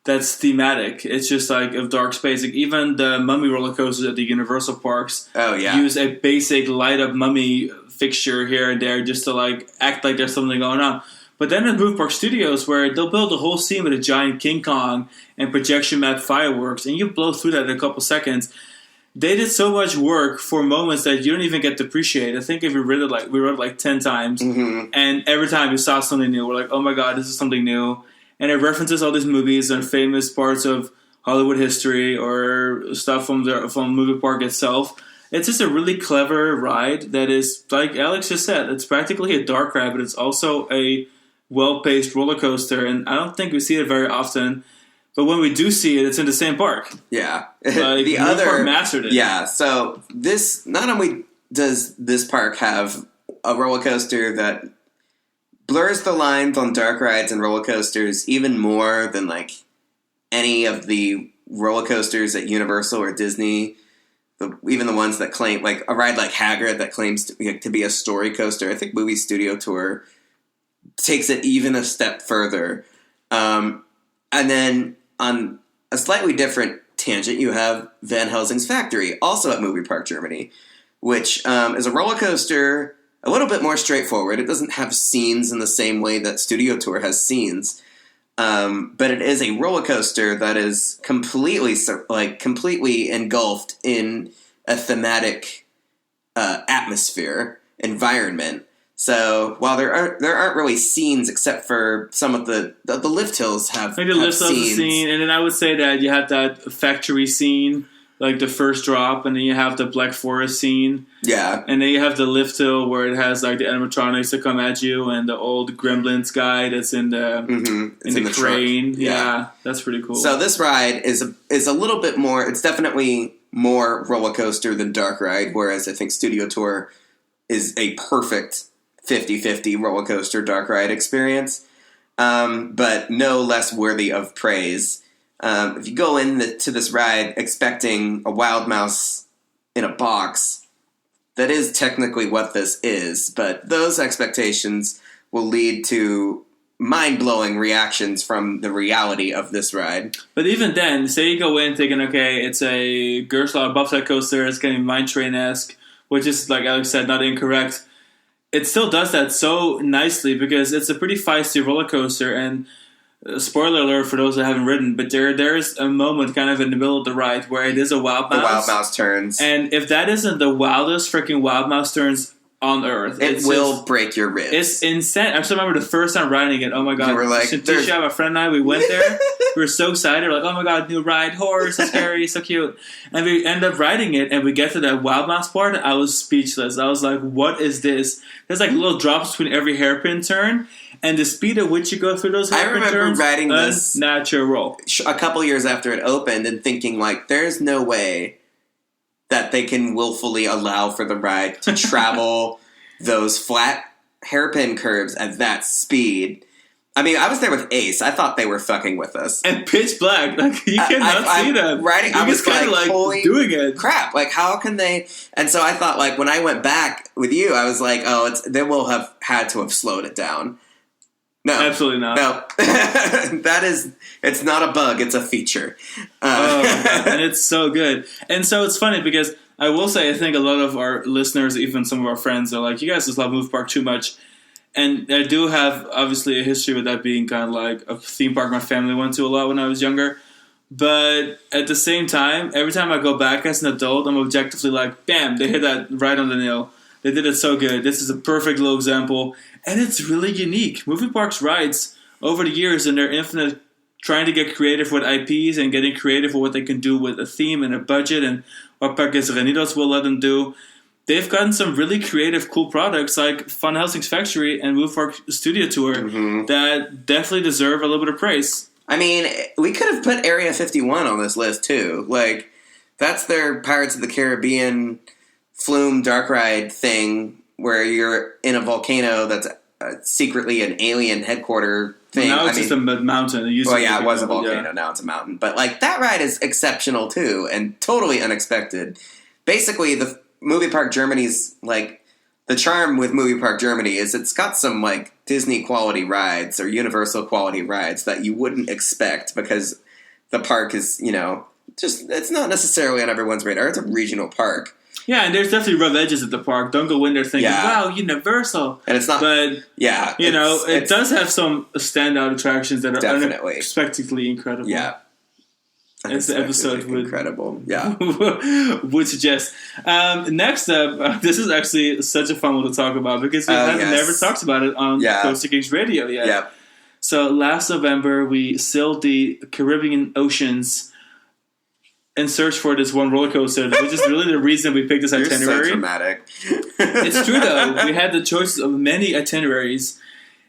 Speaker 1: that's thematic. It's just like a dark space. Like even the mummy roller coasters at the Universal parks use a basic light up mummy fixture here and there just to like act like there's something going on. But then at Movie Park Studios where they'll build a whole scene with a giant King Kong and projection map fireworks and you blow through that in a couple seconds. They did so much work for moments that you don't even get to appreciate. I think if we read it like 10 times and every time you saw something new, we're like, oh my god, this is something new. And it references all these movies and famous parts of Hollywood history or stuff from Movie Park itself. It's just a really clever ride that is, like Alex just said, it's practically a dark ride, but it's also a well-paced roller coaster, and I don't think we see it very often. But when we do see it, it's in the same park.
Speaker 2: Yeah.
Speaker 1: Like, the other park mastered it.
Speaker 2: Yeah, so this, not only does this park have a roller coaster that blurs the lines on dark rides and roller coasters even more than like any of the roller coasters at Universal or Disney, even the ones that claim, like a ride like Hagrid that claims to be a story coaster. I think Movie Studio Tour takes it even a step further. And then on a slightly different tangent, you have Van Helsing's Factory, also at Movie Park Germany, which is a roller coaster, a little bit more straightforward. It doesn't have scenes in the same way that Studio Tour has scenes, but it is a roller coaster that is completely engulfed in a thematic atmosphere, environment. So while there aren't really scenes except for some of the lift hills have
Speaker 1: like the lift hills
Speaker 2: scenes.
Speaker 1: Scene, and then I would say that you have that factory scene, like the first drop, and then you have the Black Forest scene.
Speaker 2: Yeah.
Speaker 1: And then you have the lift hill where it has like the animatronics that come at you and the old Gremlins guy that's in the in the crane. Yeah, that's pretty cool.
Speaker 2: So this ride is a little bit more. It's definitely more roller coaster than Dark Ride, whereas I think Studio Tour is a perfect 50-50 roller coaster Dark Ride experience, but no less worthy of praise. If you go into this ride expecting a wild mouse in a box, that is technically what this is, but those expectations will lead to mind-blowing reactions from the reality of this ride.
Speaker 1: But even then, say you go in thinking, okay, it's a Gerstlauer bobsled coaster, it's getting Mine Train-esque, which is, like Alex said, not incorrect. It still does that so nicely because it's a pretty feisty roller coaster, and spoiler alert for those that haven't ridden, but there's a moment kind of in the middle of the ride where it is a wild mouse.
Speaker 2: The wild mouse turns.
Speaker 1: And if that isn't the wildest freaking wild mouse turns on Earth,
Speaker 2: it will break your ribs.
Speaker 1: It's insane. I still remember the first time riding it. Oh my god.
Speaker 2: You were like,
Speaker 1: Santisha, my friend and I, we went there. We were so excited. We're like, oh my god, new ride, horror, so scary, so cute. And we end up riding it, and we get to that wild mouse part, and I was speechless. I was like, what is this? There's like little drops between every hairpin turn, and the speed at which you go through those hairpin turns,
Speaker 2: I remember riding this
Speaker 1: unnatural.
Speaker 2: A couple years after it opened and thinking, like, there's no way that they can willfully allow for the ride to travel those flat hairpin curves at that speed. I mean, I was there with Ace. I thought they were fucking with us.
Speaker 1: And pitch black. Like, you cannot see them.
Speaker 2: Riding, I was
Speaker 1: kind of like
Speaker 2: holy
Speaker 1: doing it.
Speaker 2: Crap. Like, how can they? And so I thought, like, when I went back with you, I was like, oh, they will have had to have slowed it down. No.
Speaker 1: Absolutely not.
Speaker 2: No. It's not a bug, it's a feature.
Speaker 1: And it's so good. And so it's funny because I will say I think a lot of our listeners, even some of our friends, are like, you guys just love Movie Park too much. And I do have, obviously, a history with that being kind of like a theme park my family went to a lot when I was younger. But at the same time, every time I go back as an adult, I'm objectively like, bam, they hit that right on the nail. They did it so good. This is a perfect little example. And it's really unique. Movie Park's rides over the years and their infinite trying to get creative with IPs and getting creative with what they can do with a theme and a budget and what Parques Reunidos will let them do. They've gotten some really creative, cool products like Van Helsing's Factory and Movie Park Studio Tour that definitely deserve a little bit of praise.
Speaker 2: I mean, we could have put Area 51 on this list too. Like, that's their Pirates of the Caribbean Flume Dark Ride thing where you're in a volcano that's secretly an alien headquarter thing.
Speaker 1: Well, now it's just a mountain. It
Speaker 2: was a volcano. Yeah. Now it's a mountain. But, like, that ride is exceptional, too, and totally unexpected. Basically, the Movie Park Germany's, like, the charm with Movie Park Germany is it's got some, like, Disney-quality rides or Universal-quality rides that you wouldn't expect because the park is, just, it's not necessarily on everyone's radar. It's a regional park.
Speaker 1: Yeah, and there's definitely rough edges at the park. Don't go in there thinking, wow, Universal.
Speaker 2: And it's not.
Speaker 1: But, it does have some standout attractions that are
Speaker 2: definitely
Speaker 1: unexpectedly incredible.
Speaker 2: Yeah.
Speaker 1: It's the episode with
Speaker 2: incredible. Yeah.
Speaker 1: would suggest. Next up, this is actually such a fun one to talk about because we have never talked about it on Coaster Kings Radio yet.
Speaker 2: Yeah.
Speaker 1: So last November, we sailed the Caribbean oceans in search for this one roller coaster, which is really the reason we picked this itinerary.
Speaker 2: You're so dramatic.
Speaker 1: It's true, though. We had the choice of many itineraries,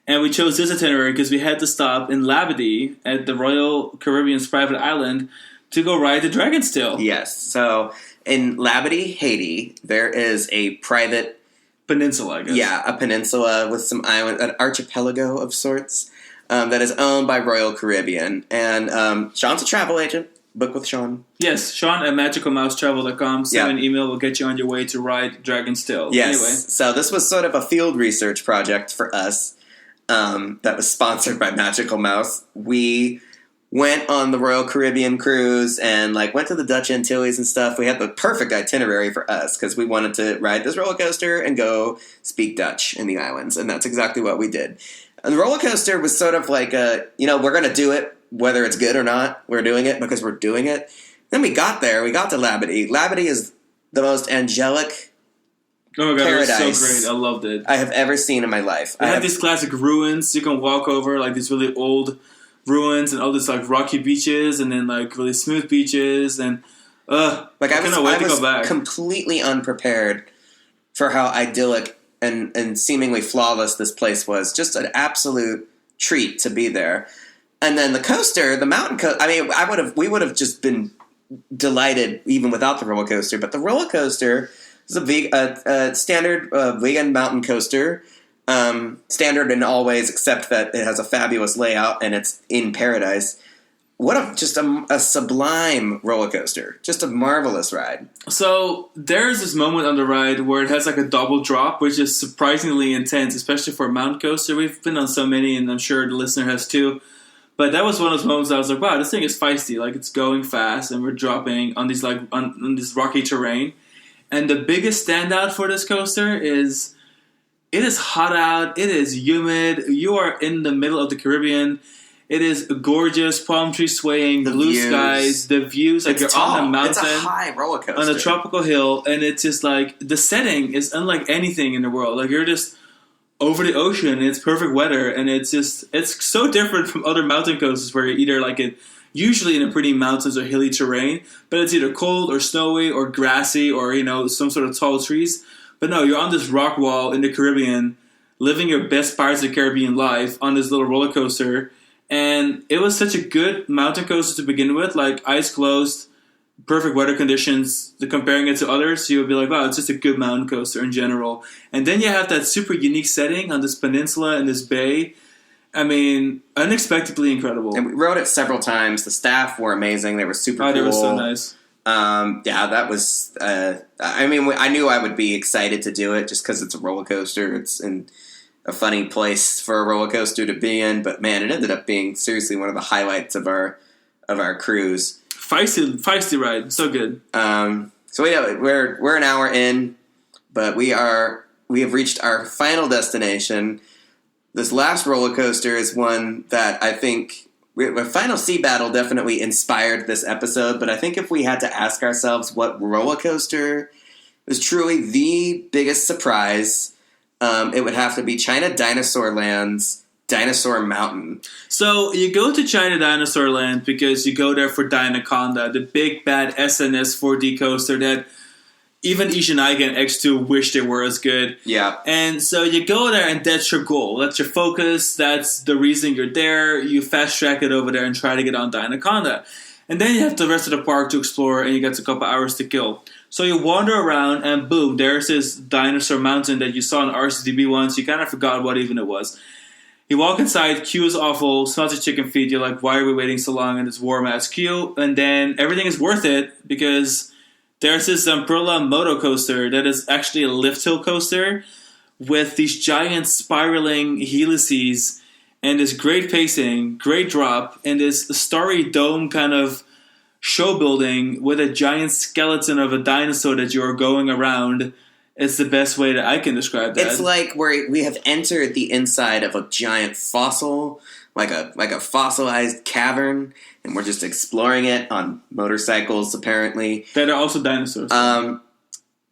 Speaker 1: and we chose this itinerary because we had to stop in Labadee at the Royal Caribbean's private island to go ride the Dragon's Tail.
Speaker 2: Yes. So in Labadee, Haiti, there is a private
Speaker 1: peninsula, I guess.
Speaker 2: Yeah, a peninsula with some island, an archipelago of sorts that is owned by Royal Caribbean. And Sean's a travel agent. Book with Sean.
Speaker 1: Yes, Sean at magicalmousetravel.com. Send an email. We'll get you on your way to ride Dragon's Tail.
Speaker 2: Yes.
Speaker 1: Anyway.
Speaker 2: So this was sort of a field research project for us. that was sponsored by Magical Mouse. We went on the Royal Caribbean cruise and like went to the Dutch Antilles and stuff. We had the perfect itinerary for us because we wanted to ride this roller coaster and go speak Dutch in the islands, and that's exactly what we did. And the roller coaster was sort of like we're going to do it whether it's good or not. We're doing it because we're doing it. Then we got there. We got to Labadee. Labadee is the most angelic
Speaker 1: Oh my god,
Speaker 2: paradise
Speaker 1: it was so great. I loved it.
Speaker 2: I have ever seen in my life.
Speaker 1: They had these classic ruins you can walk over, like these really old ruins and all these like rocky beaches and then like really smooth beaches and I cannot wait to go back.
Speaker 2: Completely unprepared for how idyllic and seemingly flawless this place was. Just an absolute treat to be there. And then the coaster, the mountain coaster. I mean, we would have just been delighted even without the roller coaster. But the roller coaster is a standard vegan mountain coaster. Standard in all ways, except that it has a fabulous layout and it's in paradise. What a sublime roller coaster. Just a marvelous ride.
Speaker 1: So there's this moment on the ride where it has like a double drop, which is surprisingly intense, especially for a mountain coaster. We've been on so many, and I'm sure the listener has too. But that was one of those moments I was like, wow, this thing is feisty. Like, it's going fast, and we're dropping on these on this rocky terrain. And the biggest standout for this coaster is it is hot out. It is humid. You are in the middle of the Caribbean. It is gorgeous, palm trees swaying, the blue skies, the views. Like, you're on a mountain.
Speaker 2: It's a high roller coaster.
Speaker 1: On a tropical hill, and it's just like, the setting is unlike anything in the world. Like, you're just over the ocean, and it's perfect weather, and it's so different from other mountain coasters where you're either like usually in a pretty mountains or hilly terrain, but it's either cold or snowy or grassy or, some sort of tall trees. But no, you're on this rock wall in the Caribbean, living your best Pirates of the Caribbean life on this little roller coaster, and it was such a good mountain coaster to begin with, like eyes closed, perfect weather conditions. Comparing it to others, you would be like, wow, it's just a good mountain coaster in general. And then you have that super unique setting on this peninsula in this bay. I mean, unexpectedly incredible.
Speaker 2: And we rode it several times. The staff were amazing. They were super cool.
Speaker 1: They were so nice.
Speaker 2: That was... I knew I would be excited to do it just because it's a roller coaster. It's in a funny place for a roller coaster to be in. But, man, it ended up being seriously one of the highlights of our cruise.
Speaker 1: Feisty ride, so good.
Speaker 2: So we're an hour in, but we have reached our final destination. This last roller coaster is one that I think the final sea battle definitely inspired this episode. But I think if we had to ask ourselves what roller coaster was truly the biggest surprise, it would have to be China Dinosaur Land's Dinosaur Mountain.
Speaker 1: So you go to China Dinosaur Land because you go there for Dinoconda, the big bad SNS 4D coaster that even Ishinaga and X2 wish they were as good.
Speaker 2: Yeah.
Speaker 1: And so you go there and that's your goal. That's your focus. That's the reason you're there. You fast track it over there and try to get on Dinoconda. And then you have the rest of the park to explore and you get a couple hours to kill. So you wander around and boom, there's this Dinosaur Mountain that you saw in RCDB once. You kind of forgot what even it was. You walk inside, queue is awful, smells like chicken feet. You're like, why are we waiting so long in this warm-ass queue? And then everything is worth it because there's this Zamperla Moto coaster that is actually a lift hill coaster with these giant spiraling helices and this great pacing, great drop, and this starry dome kind of show building with a giant skeleton of a dinosaur that you're going around. It's the best way that I can describe that.
Speaker 2: It's like we have entered the inside of a giant fossil, like a fossilized cavern, and we're just exploring it on motorcycles, apparently.
Speaker 1: That are also dinosaurs.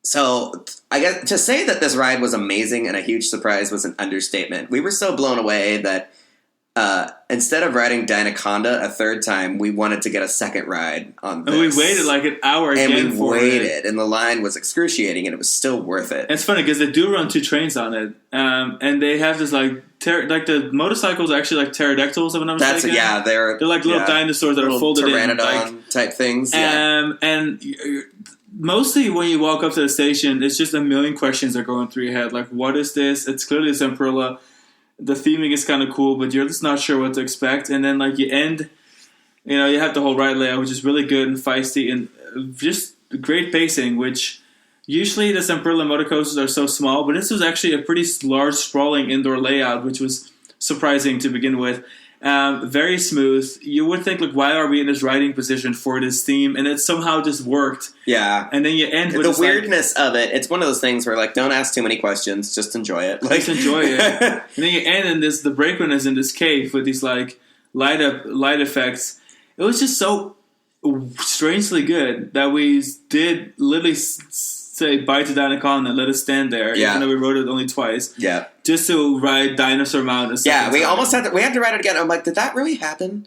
Speaker 2: So I guess to say that this ride was amazing and a huge surprise was an understatement. We were so blown away that instead of riding Dinoconda a third time, we wanted to get a second ride on this.
Speaker 1: And we waited like an hour again for it.
Speaker 2: And we waited, and the line was excruciating, and it was still worth it.
Speaker 1: And it's funny because they do run 2 trains on it, and they have this like the motorcycles are actually like pterodactyls, if I'm not mistaken.
Speaker 2: They're
Speaker 1: like little dinosaurs that are folded in,
Speaker 2: type things.
Speaker 1: And mostly when you walk up to the station, it's just a million questions that are going through your head. Like, what is this? It's clearly Zamperla. The theming is kind of cool, but you're just not sure what to expect. And then, like, you have the whole ride layout, which is really good and feisty and just great pacing, which usually the Zamperla motor coasters are so small, but this was actually a pretty large, sprawling indoor layout, which was surprising to begin with. Very smooth. You would think, like, why are we in this riding position for this theme? And it somehow just worked.
Speaker 2: Yeah.
Speaker 1: And then you end with
Speaker 2: the weirdness of it. It's one of those things where, like, don't ask too many questions. Just enjoy it. Like,
Speaker 1: just enjoy it. And then you end in the breakman is in this cave with these, like, light effects. It was just so strangely good that we did literally say bye to Danikon and let it stand there, even though we rode it only twice.
Speaker 2: Yeah.
Speaker 1: Just to ride Dinosaur Mountain.
Speaker 2: We almost had to ride it again. I'm like, did that really happen?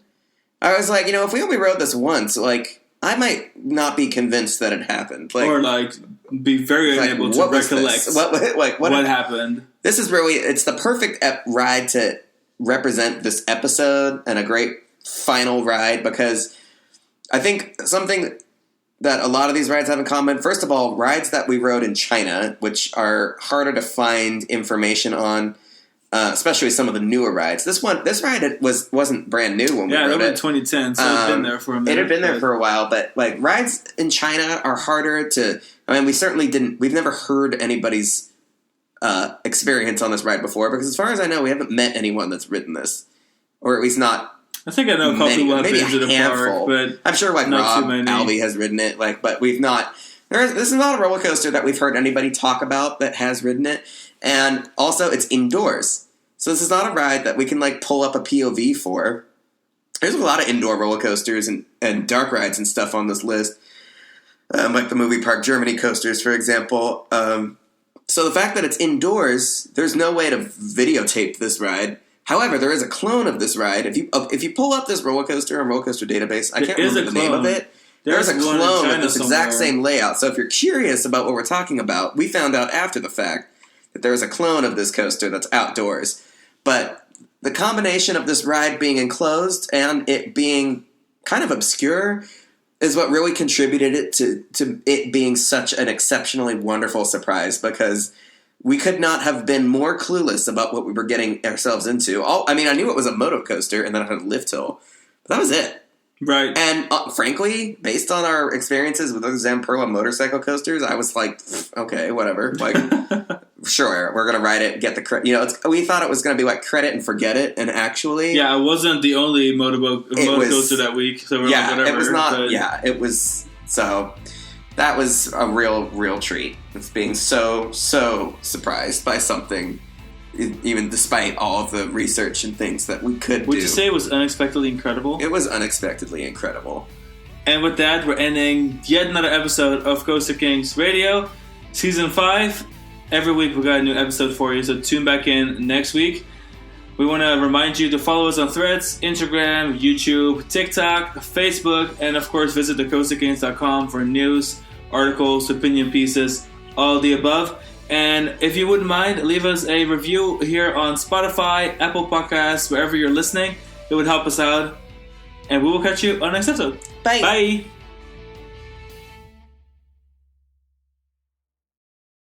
Speaker 2: I was like, if we only rode this once, like, I might not be convinced that it happened. Like,
Speaker 1: or, like, be very unable to recollect what happened.
Speaker 2: This is really, it's the perfect ride to represent this episode and a great final ride, because I think something that a lot of these rides have in common, first of all, rides that we rode in China, which are harder to find information on, especially some of the newer rides. This ride wasn't brand new when we rode it.
Speaker 1: Yeah, it was 2010, so it's been there for a minute.
Speaker 2: It had been there for a while, but like rides in China are harder to. I mean, we've never heard anybody's experience on this ride before, because as far as I know, we haven't met anyone that's ridden this, or at least not.
Speaker 1: I think I know a couple who have been to the park, but
Speaker 2: I'm sure like Rob Albee has ridden it, but we've not. This is not a roller coaster that we've heard anybody talk about that has ridden it, and also it's indoors, so this is not a ride that we can like pull up a POV for. There's a lot of indoor roller coasters and dark rides and stuff on this list, like the Movie Park Germany coasters, for example. So the fact that it's indoors, there's no way to videotape this ride. However, there is a clone of this ride. If you pull up this roller coaster on Roller Coaster Database, I can't remember the name of it. There's a clone with this exact same layout. So if you're curious about what we're talking about, we found out after the fact that there is a clone of this coaster that's outdoors. But the combination of this ride being enclosed and it being kind of obscure is what really contributed it to it being such an exceptionally wonderful surprise, because we could not have been more clueless about what we were getting ourselves into. I knew it was a moto coaster and then it had a lift hill. But that was it.
Speaker 1: Right.
Speaker 2: And frankly, based on our experiences with those Zamperla motorcycle coasters, I was like, okay, whatever. Like, sure, we're going to ride it, get the credit. We thought it was going to be like credit and forget it, and actually...
Speaker 1: Yeah, it wasn't the only moto coaster that week. So we're like, whatever.
Speaker 2: It was not... Yeah, it was... So... That was a real treat. It's being so surprised by something, even despite all of the research and things that we could do.
Speaker 1: Would you say it was unexpectedly incredible?
Speaker 2: It was unexpectedly incredible.
Speaker 1: And with that, we're ending yet another episode of Coaster Kings Radio, Season 5. Every week we got a new episode for you, so tune back in next week. We want to remind you to follow us on Threads, Instagram, YouTube, TikTok, Facebook, and of course visit thecoasterkings.com for news, articles, opinion pieces, all the above. And if you wouldn't mind, leave us a review here on Spotify, Apple Podcasts, wherever you're listening. It would help us out. And we will catch you on the next episode.
Speaker 2: Bye.
Speaker 1: Bye.